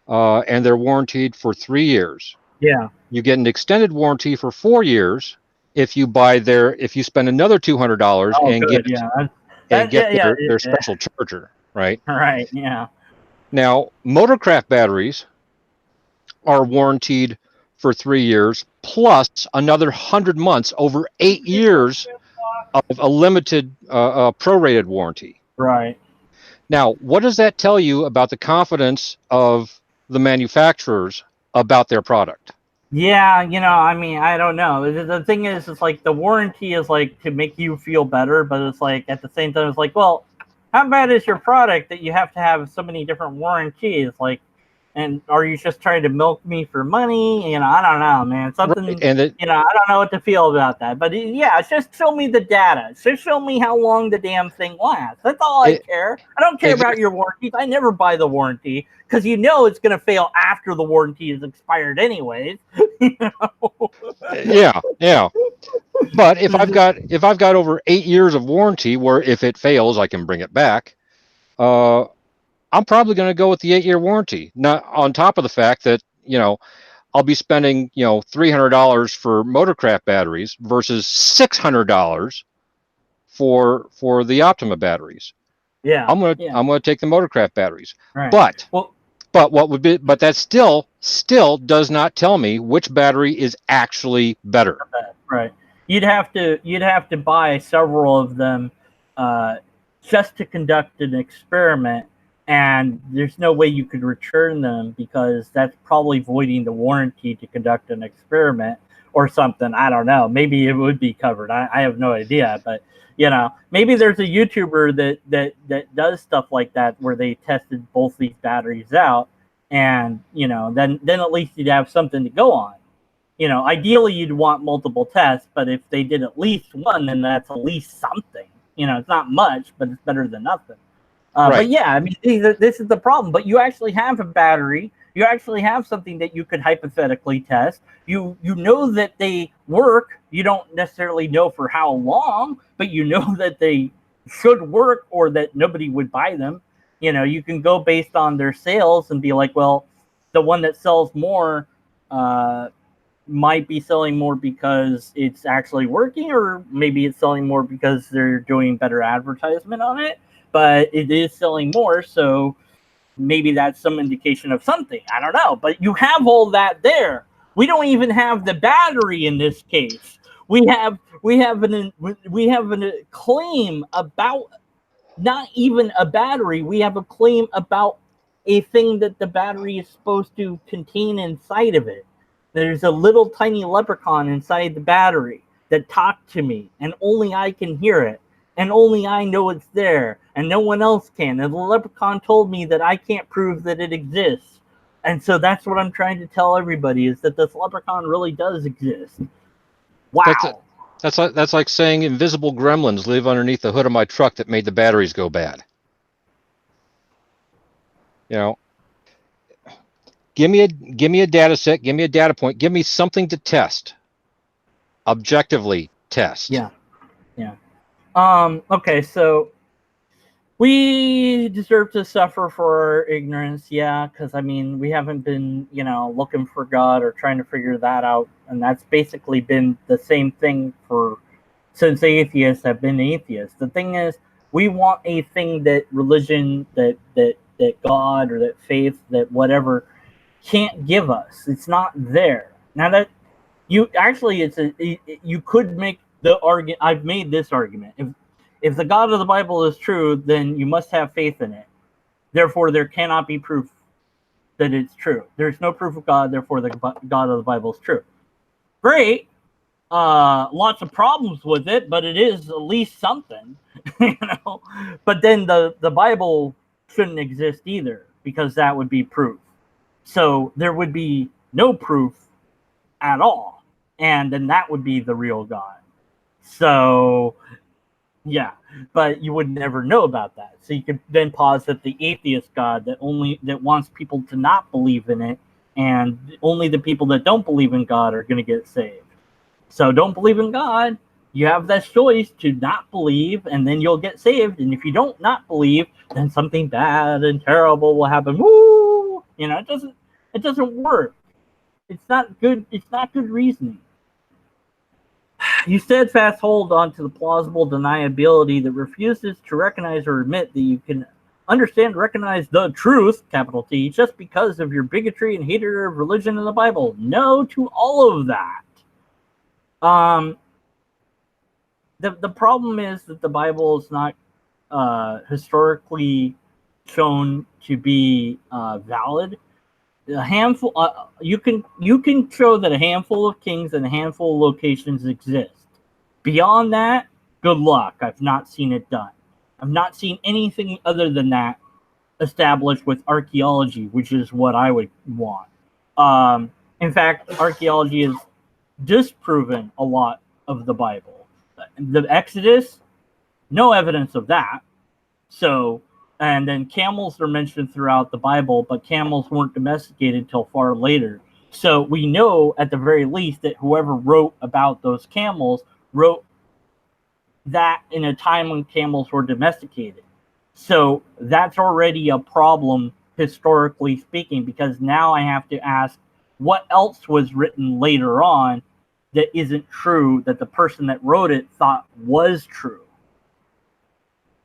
S3: and they're warranted for 3 years.
S1: Yeah.
S3: You get an extended warranty for 4 years if you spend another $200 and get their special charger, right?
S1: Right. Yeah.
S3: Now, Motorcraft batteries are warranted for 3 years plus another 100 months over 8 years of a limited prorated warranty.
S1: Right.
S3: Now, what does that tell you about the confidence of the manufacturers about their product?
S1: Yeah, I don't know. The thing is, it's like the warranty is like to make you feel better, but it's like at the same time, it's like, well, how bad is your product that you have to have so many different warranties? Like, and are you just trying to milk me for money? I don't know, man. Something,
S3: right. And
S1: I don't know what to feel about that. But yeah, just show me the data. Just show me how long the damn thing lasts. That's all I care. I don't care about your warranties. I never buy the warranty because it's going to fail after the warranty is expired anyways.
S3: Yeah. But if I've got over 8 years of warranty, where if it fails, I can bring it back. I'm probably going to go with the 8-year warranty. Not on top of the fact that I'll be spending, $300 for motorcraft batteries versus $600 for the Optima batteries.
S1: Yeah.
S3: I'm gonna take the motorcraft batteries.
S1: Right.
S3: But
S1: Well,
S3: that still does not tell me which battery is actually better.
S1: right. You'd have to buy several of them just to conduct an experiment, and there's no way you could return them because that's probably voiding the warranty to conduct an experiment or something. I don't know. Maybe it would be covered. I have no idea, but maybe there's a YouTuber that does stuff like that where they tested both these batteries out, and then at least you'd have something to go on. Ideally you'd want multiple tests, but if they did at least one, then that's at least something. It's not much, but it's better than nothing.
S3: Right.
S1: But yeah, I mean, this is the problem. But you actually have a battery. You actually have something that you could hypothetically test. You know that they work. You don't necessarily know for how long, but you know that they should work or that nobody would buy them. You can go based on their sales and be like, well, the one that sells more might be selling more because it's actually working, or maybe it's selling more because they're doing better advertisement on it, but it is selling more, so maybe that's some indication of something. I don't know, but you have all that there. We don't even have the battery in this case. We have a claim about not even a battery. We have a claim about a thing that the battery is supposed to contain inside of it. There's a little tiny leprechaun inside the battery that talked to me, and only I can hear it, and only I know it's there, and no one else can. And the leprechaun told me that I can't prove that it exists. And so that's what I'm trying to tell everybody, is that this leprechaun really does exist. Wow.
S3: That's like saying invisible gremlins live underneath the hood of my truck that made the batteries go bad. Give me a data set, give me a data point, give me something to test. Objectively test.
S1: Yeah. Okay, so we deserve to suffer for our ignorance, yeah, because I mean, we haven't been, looking for God or trying to figure that out, and that's basically been the same thing since atheists have been atheists. The thing is, we want a thing that religion, that God, or that faith, that whatever can't give us. It's not there. Now that you could make the argument. I've made this argument. If the God of the Bible is true, then you must have faith in it. Therefore, there cannot be proof that it's true. There's no proof of God. Therefore, the God of the Bible is true. Great. Lots of problems with it, but it is at least something. But then the Bible shouldn't exist either, because that would be proof. So there would be no proof at all, and then that would be the real God. So yeah, but you would never know about that. So you could then posit the atheist God that wants people to not believe in it, and only the people that don't believe in God are going to get saved. So don't believe in God. You have that choice to not believe, and then you'll get saved. And if you don't not believe, then something bad and terrible will happen. Woo! It doesn't work. It's not good. It's not good reasoning. You steadfast hold on to the plausible deniability that refuses to recognize or admit that you can understand, recognize the truth, capital T, just because of your bigotry and hatred of religion and the Bible. No to all of that. The problem is that the Bible is not historically shown to be valid. A handful, you can show that a handful of kings and a handful of locations exist. Beyond that, good luck. I've not seen it done. I've not seen anything other than that established with archaeology, which is what I would want. In fact, archaeology has disproven a lot of the Bible. The Exodus, no evidence of that. So, and then camels are mentioned throughout the Bible, but camels weren't domesticated till far later. So we know at the very least that whoever wrote about those camels wrote that in a time when camels were domesticated. So that's already a problem historically speaking, because now I have to ask, what else was written later on that isn't true that the person that wrote it thought was true?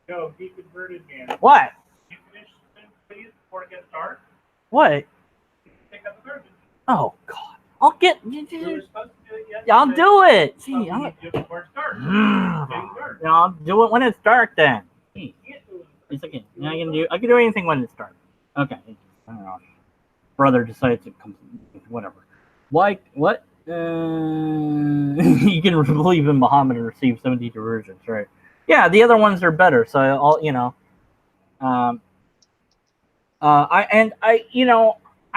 S2: Go, deconverted man.
S1: What?
S2: You finish please before it gets dark.
S1: What?
S2: Pick up the garbage.
S1: Oh God! I'll get.
S2: You were supposed to do it yesterday.
S1: Yeah, I'll do it.
S2: But
S1: Gee,
S2: we
S1: I'm.
S2: need to do it before it's dark. It's getting dark.
S1: Yeah, I'll do it when it's dark then.
S2: You can't do it.
S1: It's okay. I can do anything when it's dark. Okay. I don't know. Brother decides to come. Whatever. Like what? You can believe in Muhammad and receive 72 versions, right? Yeah, the other ones are better. So I'll,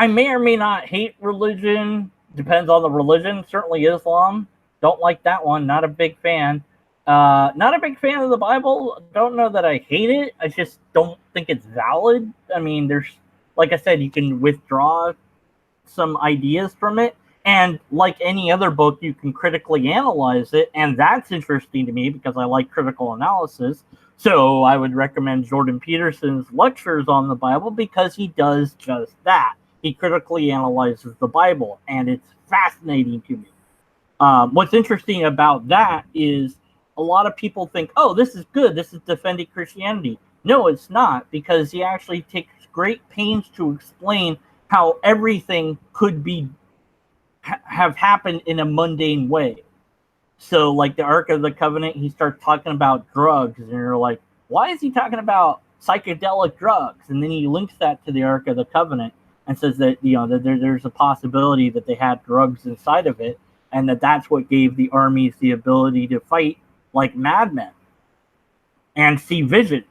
S1: I may or may not hate religion. Depends on the religion. Certainly Islam. Don't like that one. Not a big fan. Not a big fan of the Bible. Don't know that I hate it. I just don't think it's valid. I mean, there's, like I said, you can withdraw some ideas from it. And like any other book, you can critically analyze it. And that's interesting to me because I like critical analysis. So I would recommend Jordan Peterson's lectures on the Bible because he does just that. He critically analyzes the Bible, and it's fascinating to me. What's interesting about that is a lot of people think, oh, this is good. This is defending Christianity. No, it's not, because he actually takes great pains to explain how everything could be have happened in a mundane way. So, like the Ark of the Covenant, he starts talking about drugs, and you're like, why is he talking about psychedelic drugs? And then he links that to the Ark of the Covenant and says that, that there's a possibility that they had drugs inside of it, and that's what gave the armies the ability to fight like madmen and see visions.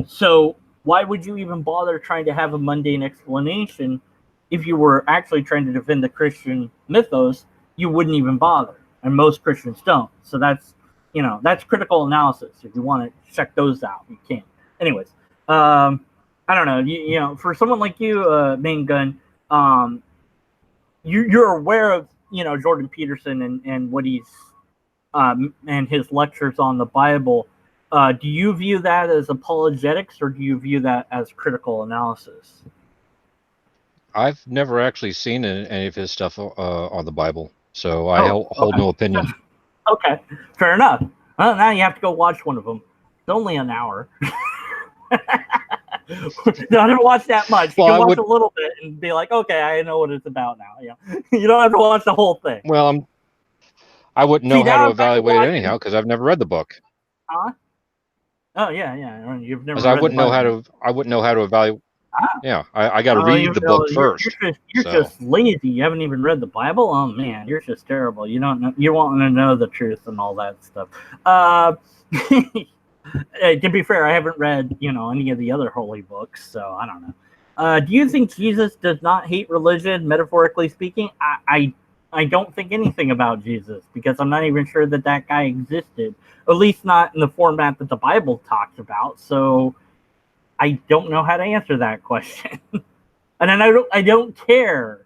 S1: So why would you even bother trying to have a mundane explanation? If you were actually trying to defend the Christian mythos, you wouldn't even bother. And most Christians don't. So that's, that's critical analysis. If you want to check those out, you can. Anyways, I don't know. For someone like you, Main Gun, you're aware of, Jordan Peterson and what he's, and his lectures on the Bible. Do you view that as apologetics, or do you view that as critical analysis?
S3: I've never actually seen any of his stuff on the Bible, so I hold no opinion.
S1: Okay, fair enough. Well, now you have to go watch one of them. It's only an hour. No, I didn't watch that much. You can watch a little bit and be like, okay, I know what it's about now. You don't have to watch the whole thing.
S3: Well, I wouldn't know how to evaluate it anyhow because I've never read the book.
S1: Huh? Oh yeah. You've never.
S3: I wouldn't know how to. I wouldn't know how to evaluate. Yeah, I got to read the book first.
S1: You're just lazy. You haven't even read the Bible. Oh man, you're just terrible. You don't know. You want to know the truth and all that stuff. To be fair, I haven't read any of the other holy books, so I don't know. Do you think Jesus does not hate religion, metaphorically speaking? I don't think anything about Jesus because I'm not even sure that guy existed, at least not in the format that the Bible talks about. So I don't know how to answer that question. And then I don't care.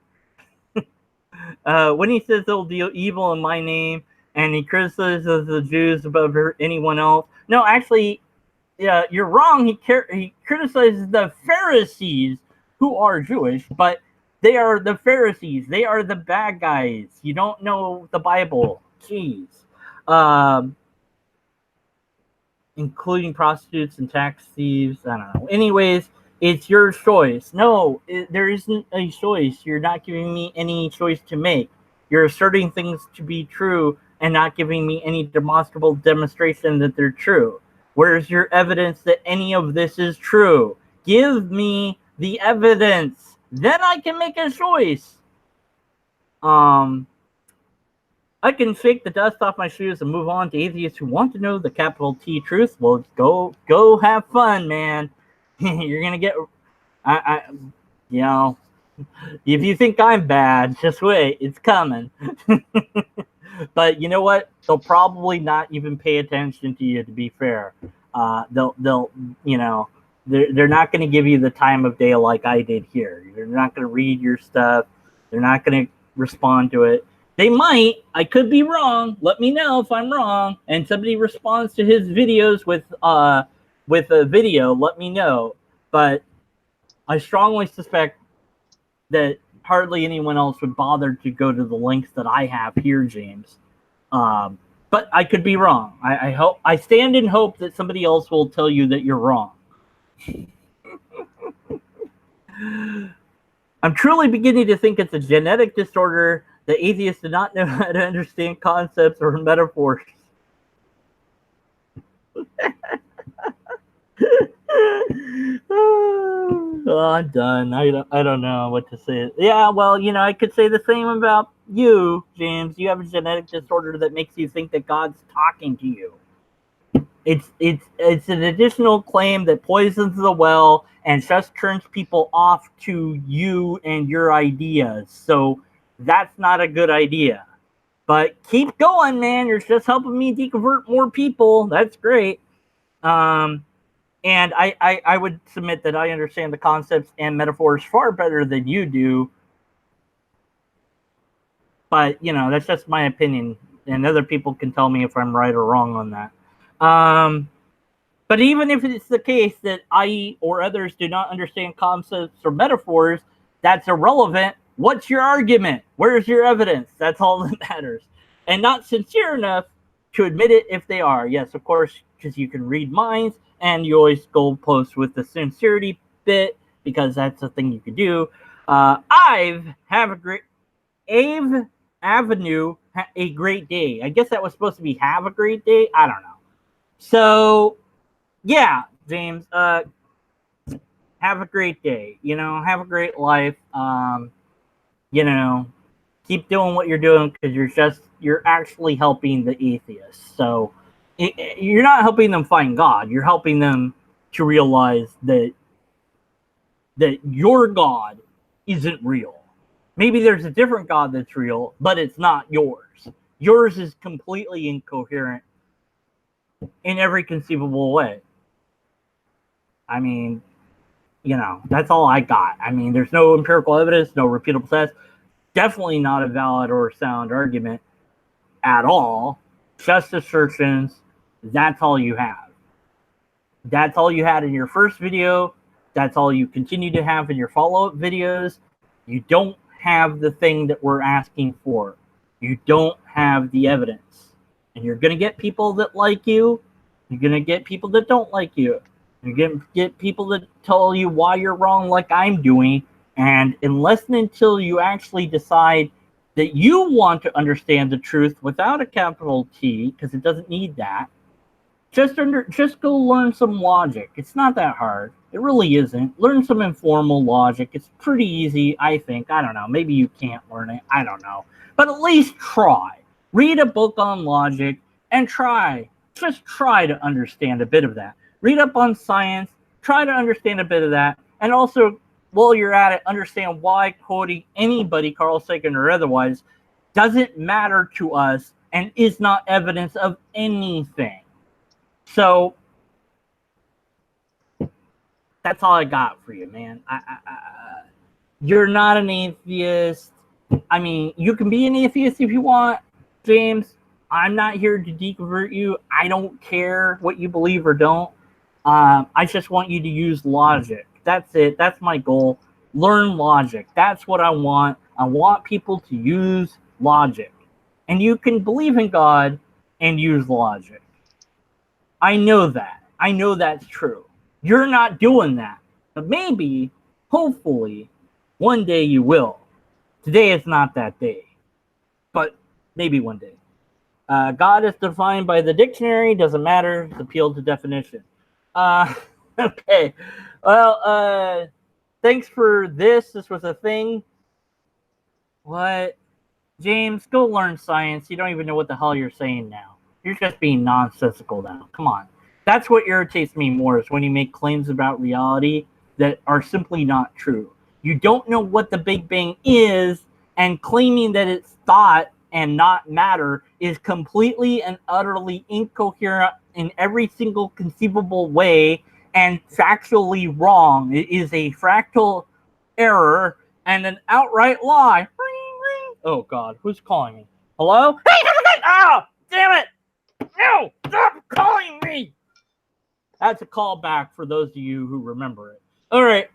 S1: When he says they'll do evil in my name and he criticizes the Jews above anyone else. No, actually, yeah, you're wrong. He criticizes the Pharisees who are Jewish, but they are the Pharisees. They are the bad guys. You don't know the Bible. Jeez. Including prostitutes and tax thieves. I don't know. Anyways, it's your choice. No, there isn't a choice. You're not giving me any choice to make. You're asserting things to be true and not giving me any demonstrable demonstration that they're true. Where's your evidence that any of this is true? Give me the evidence. Then I can make a choice. I can shake the dust off my shoes and move on to atheists who want to know the capital T truth. Well, go have fun, man. You're gonna get, if you think I'm bad, just wait, it's coming. But you know what? They'll probably not even pay attention to you. To be fair, they're not going to give you the time of day like I did here. They're not going to read your stuff. They're not going to respond to it. They might. I could be wrong. Let me know if I'm wrong. And somebody responds to his videos with a video. Let me know. But I strongly suspect that hardly anyone else would bother to go to the links that I have here, James. But I could be wrong. I stand in hope that somebody else will tell you that you're wrong. I'm truly beginning to think it's a genetic disorder that atheists do not know how to understand concepts or metaphors. Oh, I'm done. I don't know what to say. Yeah, well, I could say the same about you, James. You have a genetic disorder that makes you think that God's talking to you. It's an additional claim that poisons the well and just turns people off to you and your ideas. So that's not a good idea. But keep going, man. You're just helping me deconvert more people. That's great. And I would submit that I understand the concepts and metaphors far better than you do. But, that's just my opinion. And other people can tell me if I'm right or wrong on that. But even if it's the case that I or others do not understand concepts or metaphors, that's irrelevant. What's your argument? Where's your evidence? That's all that matters. And not sincere enough to admit it if they are. Yes, of course, because you can read minds, and you always go post with the sincerity bit, because that's a thing you can do. Ave Avenue, a great day. I guess that was supposed to be have a great day. I don't know. So, yeah, James, have a great day. Have a great life. Keep doing what you're doing, because you're actually helping the atheists. So you're not helping them find God. You're helping them to realize that your God isn't real. Maybe there's a different God that's real, but it's not yours. Yours is completely incoherent in every conceivable way. I mean, that's all I got. I mean, there's no empirical evidence, no repeatable tests. Definitely not a valid or sound argument at all. Just assertions. That's all you have. That's all you had in your first video. That's all you continue to have in your follow-up videos. You don't have the thing that we're asking for. You don't have the evidence. And you're going to get people that like you. You're going to get people that don't like you. You're going to get people that tell you why you're wrong, like I'm doing. And unless and until you actually decide that you want to understand the truth without a capital T, because it doesn't need that, just go learn some logic. It's not that hard. It really isn't. Learn some informal logic. It's pretty easy, I think. I don't know. Maybe you can't learn it. I don't know. But at least try. Read a book on logic and try. Just try to understand a bit of that. Read up on science. Try to understand a bit of that. And also, while you're at it, understand why quoting anybody, Carl Sagan or otherwise, doesn't matter to us and is not evidence of anything. So, that's all I got for you, man. You're not an atheist. I mean, you can be an atheist if you want, James. I'm not here to deconvert you. I don't care what you believe or don't. I just want you to use logic. That's it. That's my goal. Learn logic. That's what I want. I want people to use logic. And you can believe in God and use logic. I know that. I know that's true. You're not doing that. But maybe, hopefully, one day you will. Today is not that day. But maybe one day. God is defined by the dictionary. Doesn't matter. It's appealed to definition. Okay. Well, thanks for this. This was a thing. What? James, go learn science. You don't even know what the hell you're saying now. You're just being nonsensical now. Come on. That's what irritates me more, is when you make claims about reality that are simply not true. You don't know what the Big Bang is, and claiming that it's thought and not matter is completely and utterly incoherent in every single conceivable way and factually wrong. It is a fractal error and an outright lie. Oh, God. Who's calling me? Hello? Oh, damn it! No! Stop calling me! That's a callback for those of you who remember it. All right.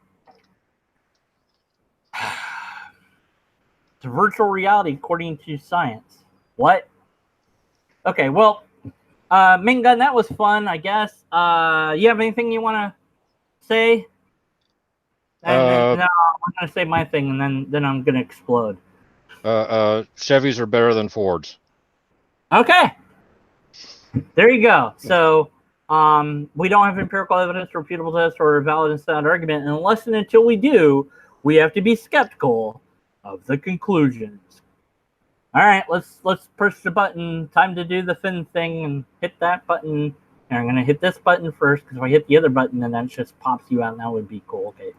S1: virtual reality according to science. What? Okay, well, Main Gun, that was fun, I guess. You have anything you want to say? And then I'm going to say my thing, and then I'm going to explode.
S3: Chevys are better than Fords.
S1: Okay. There you go. So we don't have empirical evidence, refutable tests, or a valid and sound argument. And unless and until we do, we have to be skeptical of the conclusions. All right, let's push the button. Time to do the fin thing and hit that button. And I'm going to hit this button first, because if I hit the other button, then that just pops you out, and that would be cool. Okay.